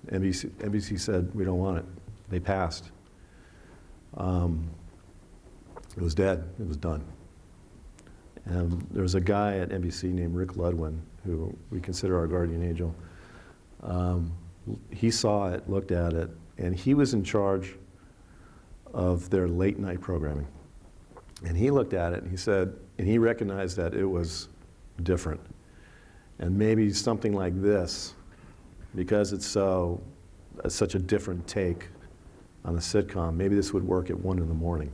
NBC said, we don't want it. They passed. It was dead. It was done. And there was a guy at NBC named Rick Ludwin, who we consider our guardian angel. He saw it, looked at it, and he was in charge of their late night programming. And he looked at it and he said, and he recognized that it was different. And maybe something like this, because it's such a different take on a sitcom, maybe this would work at 1 in the morning.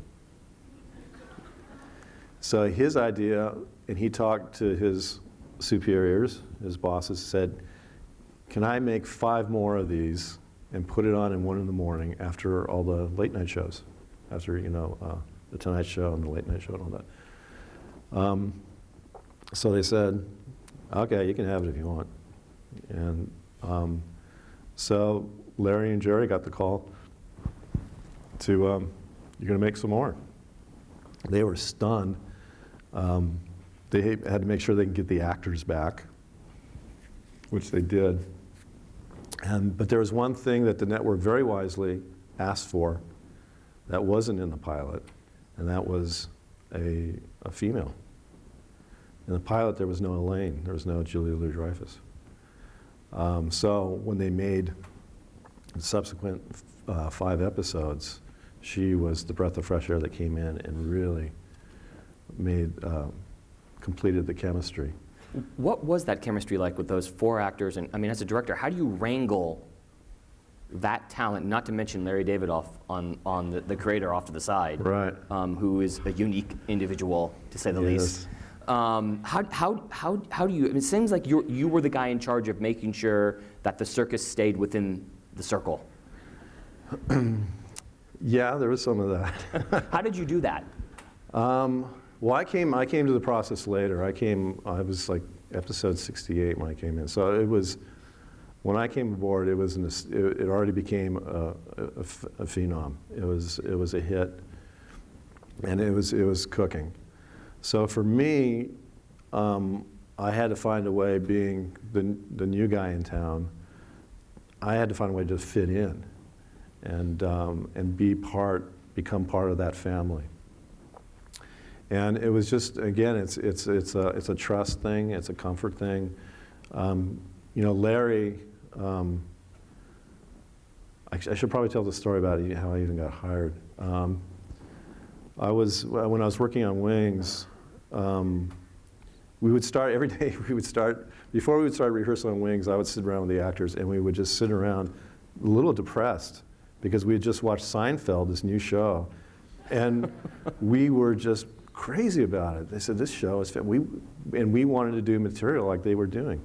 So his idea, and he talked to his superiors, his bosses, said, can I make 5 more of these and put it on at 1 in the morning after all the late night shows, after, the Tonight Show and the Late Night Show and all that. So they said, okay, you can have it if you want. And so Larry and Jerry got the call to, you're going to make some more. They were stunned. They had to make sure they could get the actors back, which they did. But there was one thing that the network very wisely asked for that wasn't in the pilot, and that was a female. In the pilot, there was no Elaine. There was no Julia Louis-Dreyfus. So when they made the subsequent 5 episodes, she was the breath of fresh air that came in and really completed the chemistry. What was that chemistry like with those 4 actors? And I mean, as a director, how do you wrangle that talent, not to mention Larry David on the creator off to the side, Right. Who is a unique individual, to say the least. How do you, I mean, it seems like you were the guy in charge of making sure that the circus stayed within the circle. Yeah, there was some of that. How did you do that? Well, I came to the process later. I was like episode 68 when I came in. So it was, when I came aboard, it already became a phenom. It was a hit, and it was cooking. So for me, I had to find a way, being the new guy in town, I had to find a way to fit in and become part of that family. And it was just, again, it's a trust thing, it's a comfort thing. Larry, I should probably tell the story about how I even got hired. When I was working on Wings, we would start every day. Before we would start rehearsal on Wings, I would sit around with the actors, and we would just sit around, a little depressed, because we had just watched Seinfeld, this new show, and we were just crazy about it. They said, this show is fit. We wanted to do material like they were doing.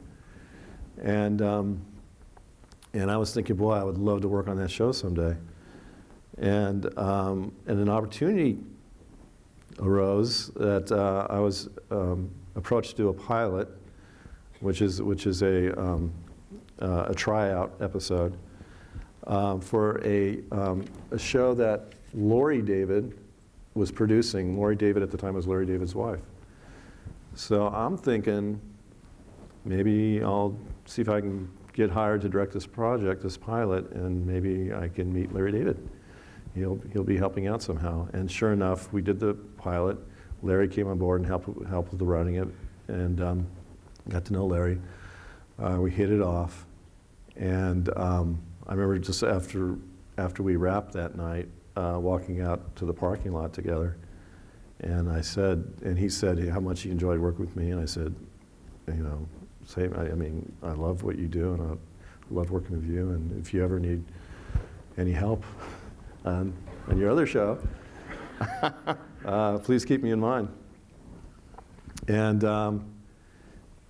And I was thinking, boy, I would love to work on that show someday. And an opportunity arose that I was approached to do a pilot, which is a tryout episode for a show that Lori David was producing. Lori David at the time was Larry David's wife. So I'm thinking, maybe I'll see if I can get hired to direct this project, this pilot, and maybe I can meet Larry David. He'll be helping out somehow. And sure enough, we did the pilot. Larry came on board and helped with the writing it, and got to know Larry. We hit it off, and I remember just after we wrapped that night, walking out to the parking lot together, and he said how much he enjoyed working with me, and I said, I love what you do, and I love working with you, and if you ever need any help on your other show, please keep me in mind. And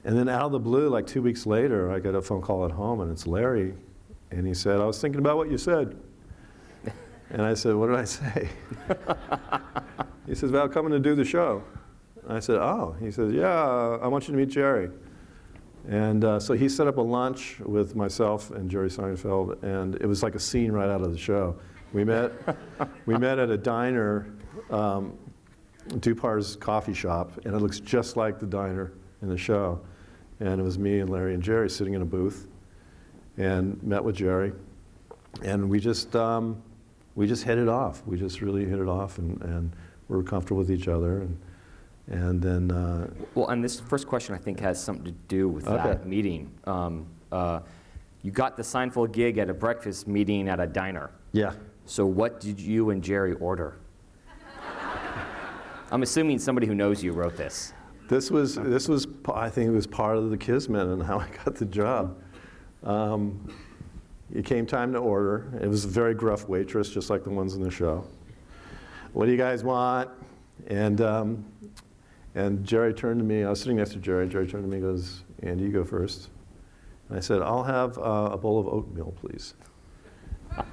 then out of the blue, like 2 weeks later, I got a phone call at home, and it's Larry, and he said, I was thinking about what you said. And I said, what did I say? He says, about coming to do the show. I said, oh. He says, yeah, I want you to meet Jerry. And so he set up a lunch with myself and Jerry Seinfeld, and it was like a scene right out of the show. We met at a diner Dupar's coffee shop, and it looks just like the diner in the show. And it was me and Larry and Jerry sitting in a booth, and met with Jerry, and we just hit it off. We just really hit it off, and we were comfortable with each other, and then. Well, and this first question I think has something to do with that meeting. You got the Seinfeld gig at a breakfast meeting at a diner. Yeah. So what did you and Jerry order? I'm assuming somebody who knows you wrote this. This was I think it was part of the kismet and how I got the job. It came time to order. It was a very gruff waitress, just like the ones in the show. What do you guys want? And Jerry turned to me. I was sitting next to Jerry. Jerry turned to me and goes, Andy, you go first. And I said, I'll have a bowl of oatmeal, please.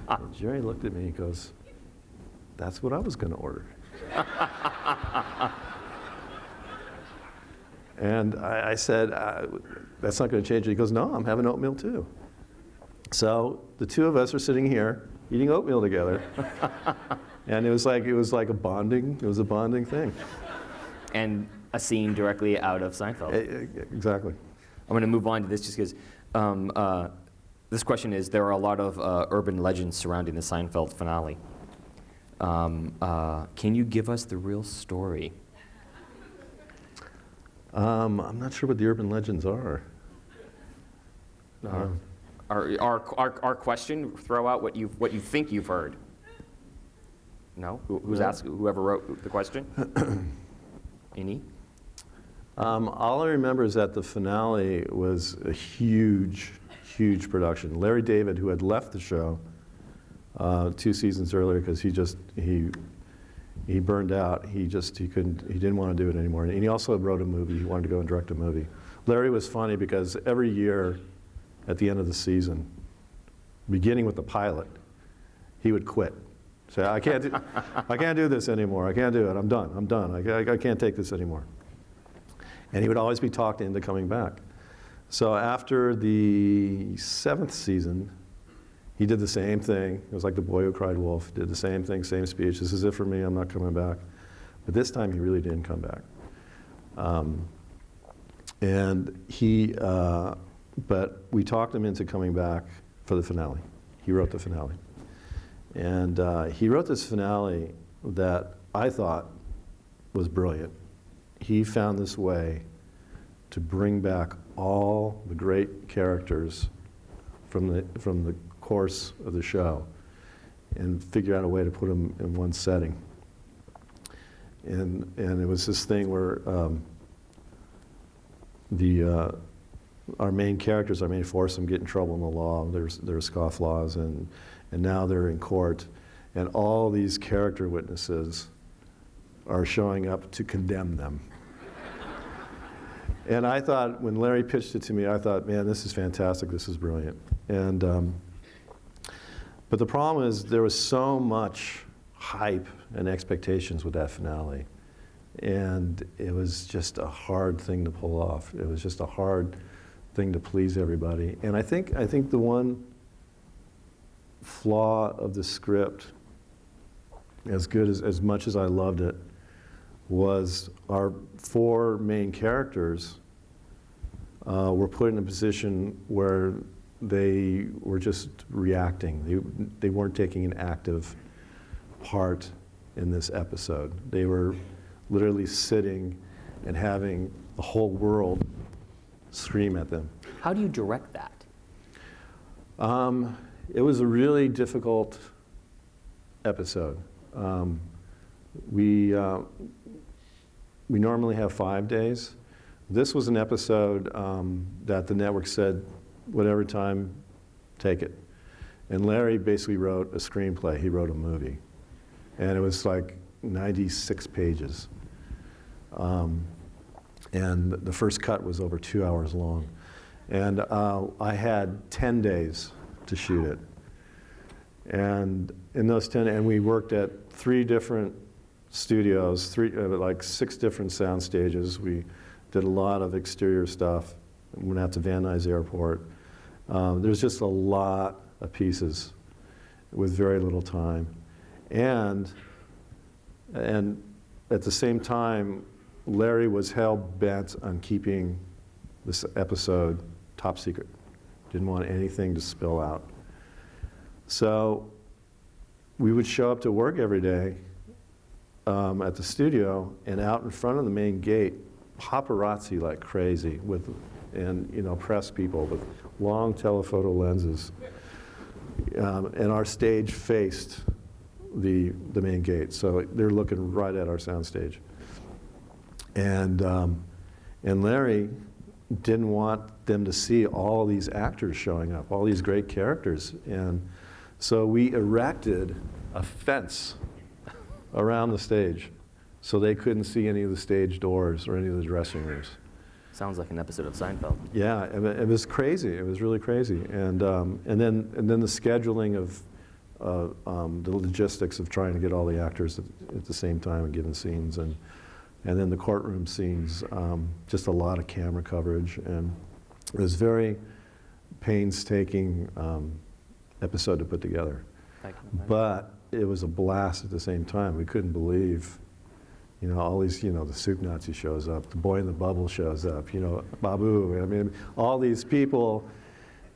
And Jerry looked at me and goes, that's what I was going to order. And I said, that's not going to change it. He goes, no, I'm having oatmeal too. So the two of us are sitting here eating oatmeal together. And it was like a bonding thing. And a scene directly out of Seinfeld. Exactly. I'm going to move on to this just because this question is, there are a lot of urban legends surrounding the Seinfeld finale. Can you give us the real story? I'm not sure what the urban legends are. Our question, throw out what you think you've heard. No? Who's asking? Whoever wrote the question? Any? All I remember is that the finale was a huge, huge production. Larry David, who had left the show 2 seasons earlier because he burned out. He didn't want to do it anymore. And he also wrote a movie. He wanted to go and direct a movie. Larry was funny because every year at the end of the season, beginning with the pilot, he would quit. Say, I can't do this anymore. I can't do it. I'm done. I can't take this anymore. And he would always be talked into coming back. So after the 7th season, he did the same thing. It was like the boy who cried wolf. Did the same thing, same speech. This is it for me. I'm not coming back. But this time he really didn't come back. But we talked him into coming back for the finale. He wrote the finale. And he wrote this finale that I thought was brilliant. He found this way to bring back all the great characters from the course of the show and figure out a way to put them in one setting. And it was this thing where our main characters, our main foursome, get in trouble in the law. There's scofflaws, and now they're in court, and all these character witnesses are showing up to condemn them. And I thought, when Larry pitched it to me, I thought, man, this is fantastic, this is brilliant. But the problem is there was so much hype and expectations with that finale. And it was just a hard thing to pull off. It was just a hard thing to please everybody. And I think the one flaw of the script, as much as I loved it, was our 4 main characters were put in a position where they were just reacting. They weren't taking an active part in this episode. They were literally sitting and having the whole world scream at them. How do you direct that? It was a really difficult episode. We normally have 5 days. This was an episode that the network said, whatever time, take it. And Larry basically wrote a screenplay. He wrote a movie. And it was like 96 pages. And the first cut was over 2 hours long. And I had 10 days to shoot it. And in those 10, and we worked at 3 different studios, like 6 different sound stages. We did a lot of exterior stuff. We went out to Van Nuys Airport. There's just a lot of pieces with very little time. And at the same time, Larry was hell-bent on keeping this episode top secret. Didn't want anything to spill out. So we would show up to work every day at the studio, and out in front of the main gate, paparazzi like crazy and press people with long telephoto lenses. And our stage faced the main gate, so they're looking right at our soundstage. And Larry didn't want them to see all these actors showing up, all these great characters. And so we erected a fence around the stage so they couldn't see any of the stage doors or any of the dressing rooms. Sounds like an episode of Seinfeld. Yeah, it was crazy. It was really crazy. And then the scheduling of the logistics of trying to get all the actors at the same time and given scenes, and then the courtroom scenes, just a lot of camera coverage, and it was very painstaking episode to put together. But it was a blast at the same time. We couldn't believe, all these, the soup Nazi shows up, the boy in the bubble shows up, Babu. I mean, all these people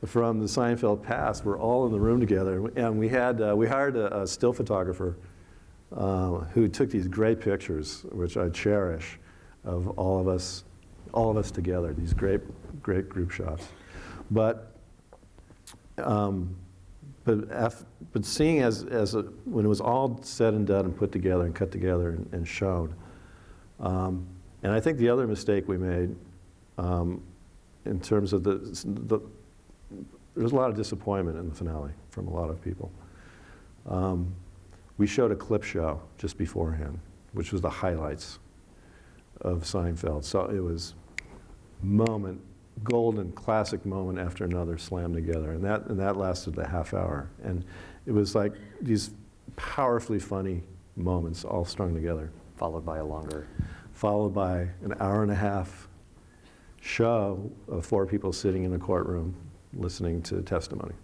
from the Seinfeld past were all in the room together, and we hired a still photographer who took these great pictures, which I cherish, of all of us together. These great group shots, but seeing when it was all said and done and put together and cut together and shown, and I think the other mistake we made in terms of there was a lot of disappointment in the finale from a lot of people. We showed a clip show just beforehand, which was the highlights of Seinfeld. So it was golden classic moment after another slammed together, and that lasted a half hour, and it was like these powerfully funny moments all strung together, followed by an hour and a half show of 4 people sitting in a courtroom listening to testimony.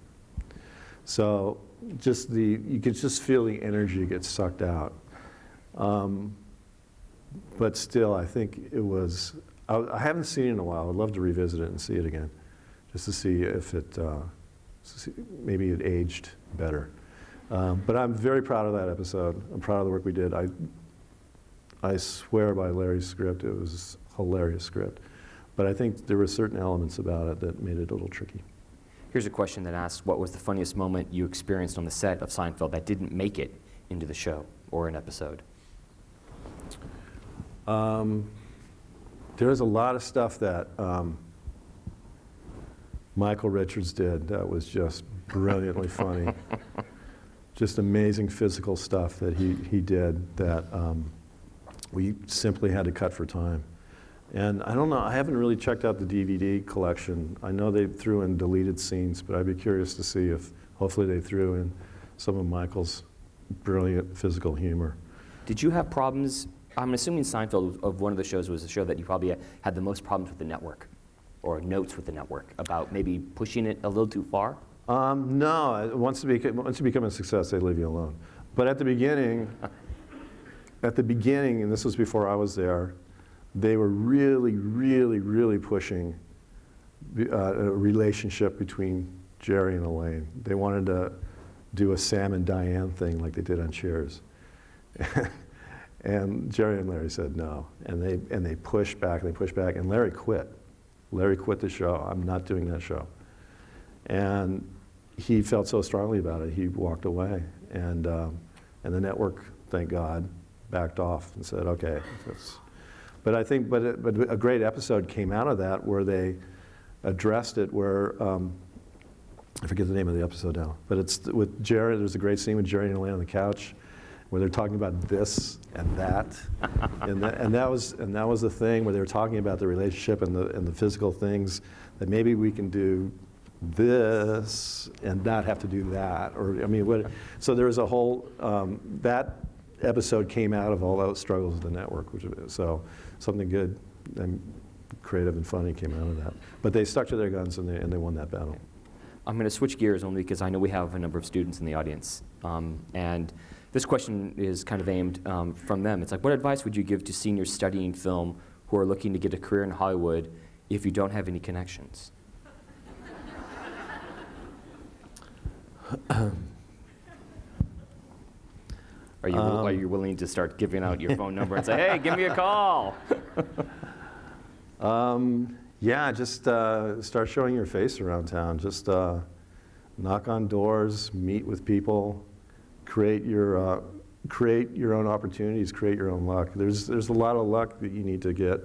So you could just feel the energy get sucked out, but still I think it was. I haven't seen it in a while. I'd love to revisit it and see it again, just to see if maybe it aged better. But I'm very proud of that episode. I'm proud of the work we did. I swear by Larry's script. It was a hilarious script. But I think there were certain elements about it that made it a little tricky. Here's a question that asks, what was the funniest moment you experienced on the set of Seinfeld that didn't make it into the show or an episode? There was a lot of stuff that Michael Richards did that was just brilliantly funny. Just amazing physical stuff that he did that we simply had to cut for time. And I don't know, I haven't really checked out the DVD collection. I know they threw in deleted scenes, but I'd be curious to see if hopefully they threw in some of Michael's brilliant physical humor. Did you have problems? I'm assuming Seinfeld, of one of the shows, was a show that you probably had the most problems with the network, or notes with the network, about maybe pushing it a little too far? No, once you become a success, they leave you alone. But at the beginning, and this was before I was there, they were really, really, really pushing a relationship between Jerry and Elaine. They wanted to do a Sam and Diane thing like they did on Cheers. And Jerry and Larry said no, and they pushed back, and Larry quit. Larry quit the show. I'm not doing that show. And he felt so strongly about it, he walked away. And the network, thank God, backed off and said, okay. But I think, but a great episode came out of that where they addressed it, where I forget the name of the episode now, but it's with Jerry. There's a great scene with Jerry and Elaine on the couch, where they're talking about this and that, and that was the thing where they were talking about the relationship and the physical things, that maybe we can do this and not have to do that, or I mean, so there was a whole that episode came out of all those struggles of the network, so something good and creative and funny came out of that. But they stuck to their guns and they won that battle. I'm going to switch gears only because I know we have a number of students in the audience, and This question is kind of aimed from them. It's like, what advice would you give to seniors studying film who are looking to get a career in Hollywood if you don't have any connections? Are you willing to start giving out your phone number and say, hey, give me a call? Yeah, just start showing your face around town. Just knock on doors, meet with people, create your own opportunities, create your own luck. There's a lot of luck that you need to get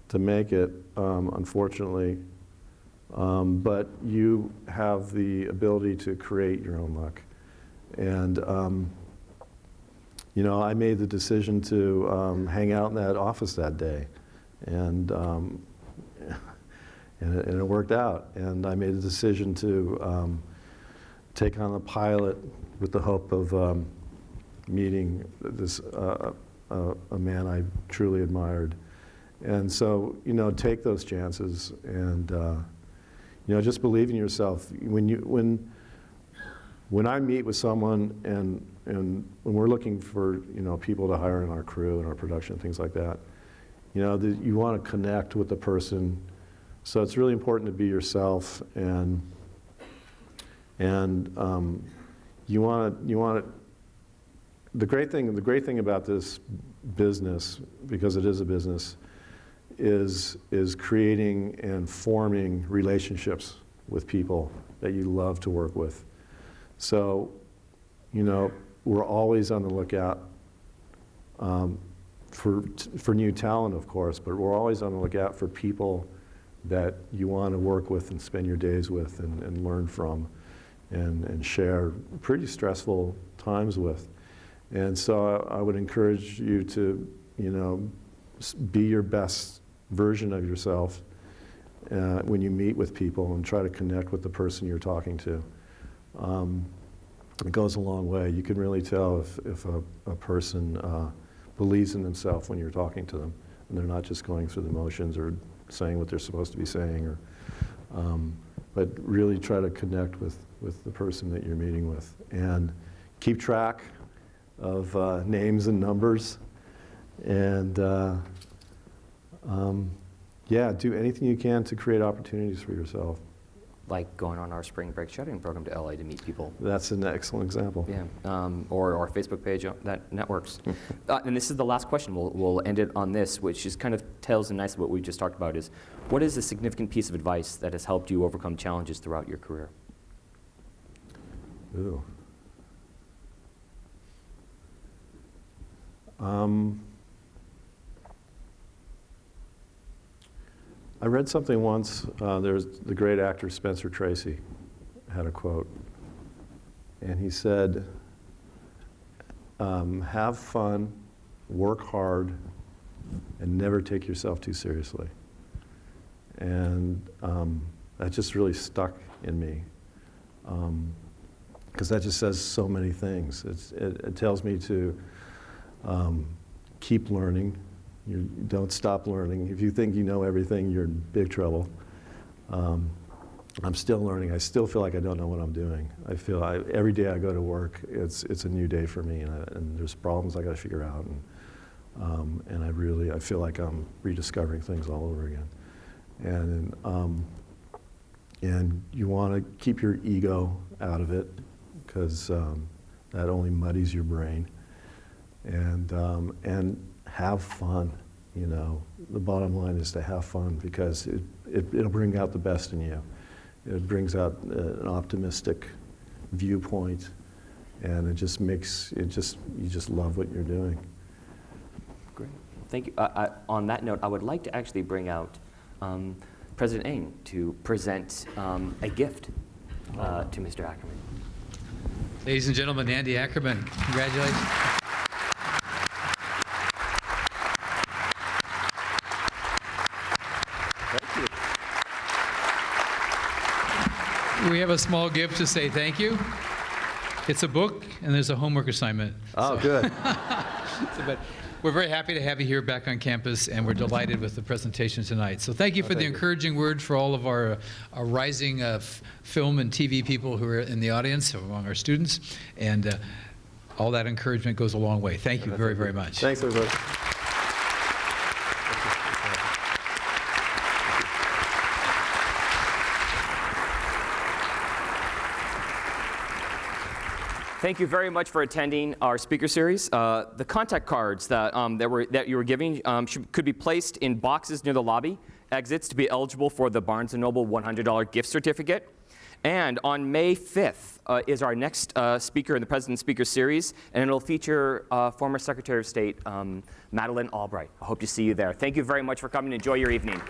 to make it, unfortunately. But you have the ability to create your own luck. And I made the decision to hang out in that office that day, and it worked out. And I made a decision to take on a pilot with the hope of meeting this a man I truly admired. And so, take those chances, and just believe in yourself. When I meet with someone and when we're looking for people to hire in our crew and our production, things like that, you want to connect with the person. So it's really important to be yourself, and you want to. The great thing about this business, because it is a business, is creating and forming relationships with people that you love to work with. So, we're always on the lookout for new talent, of course, but we're always on the lookout for people that you want to work with and spend your days with and learn from and share pretty stressful times with. And so I would encourage you to, be your best version of yourself when you meet with people, and try to connect with the person you're talking to. It goes a long way. You can really tell if a person believes in themselves when you're talking to them, and they're not just going through the motions or saying what they're supposed to be saying, but really try to connect with the person that you're meeting with, and keep track of names and numbers, and do anything you can to create opportunities for yourself. Like going on our spring break shut-in program to LA to meet people. That's an excellent example. Yeah, or our Facebook page that networks. And this is the last question. We'll end it on this, which is kind of tells in nicely what we just talked about. Is what is a significant piece of advice that has helped you overcome challenges throughout your career? Ooh. I read something once. There's the great actor Spencer Tracy had a quote, and he said, "Have fun, work hard, and never take yourself too seriously." And that just really stuck in me, because that just says so many things. It tells me to keep learning. You don't stop learning. If you think you know everything, you're in big trouble. I'm still learning. I still feel like I don't know what I'm doing. Every day I go to work, it's a new day for me, and there's problems I got to figure out, and I feel like I'm rediscovering things all over again. And you want to keep your ego out of it, because that only muddies your brain. And have fun. The bottom line is to have fun, because it'll bring out the best in you. It brings out an optimistic viewpoint, and you just love what you're doing. Great, thank you. On that note, I would like to actually bring out President Ng to present a gift to Mr. Ackerman. Ladies and gentlemen, Andy Ackerman, congratulations. We have a small gift to say thank you. It's a book, and there's a homework assignment. Oh, good. But we're very happy to have you here back on campus, and we're delighted with the presentation tonight. So thank you for the encouraging word for all of our rising film and TV people who are in the audience, among our students. And all that encouragement goes a long way. Thank you very, very much. Thanks, everybody. Thank you very much for attending our speaker series. The contact cards that you were giving could be placed in boxes near the lobby exits to be eligible for the Barnes & Noble $100 gift certificate. And on May 5th is our next speaker in the President's Speaker Series, and it'll feature former Secretary of State Madeleine Albright. I hope to see you there. Thank you very much for coming. Enjoy your evening.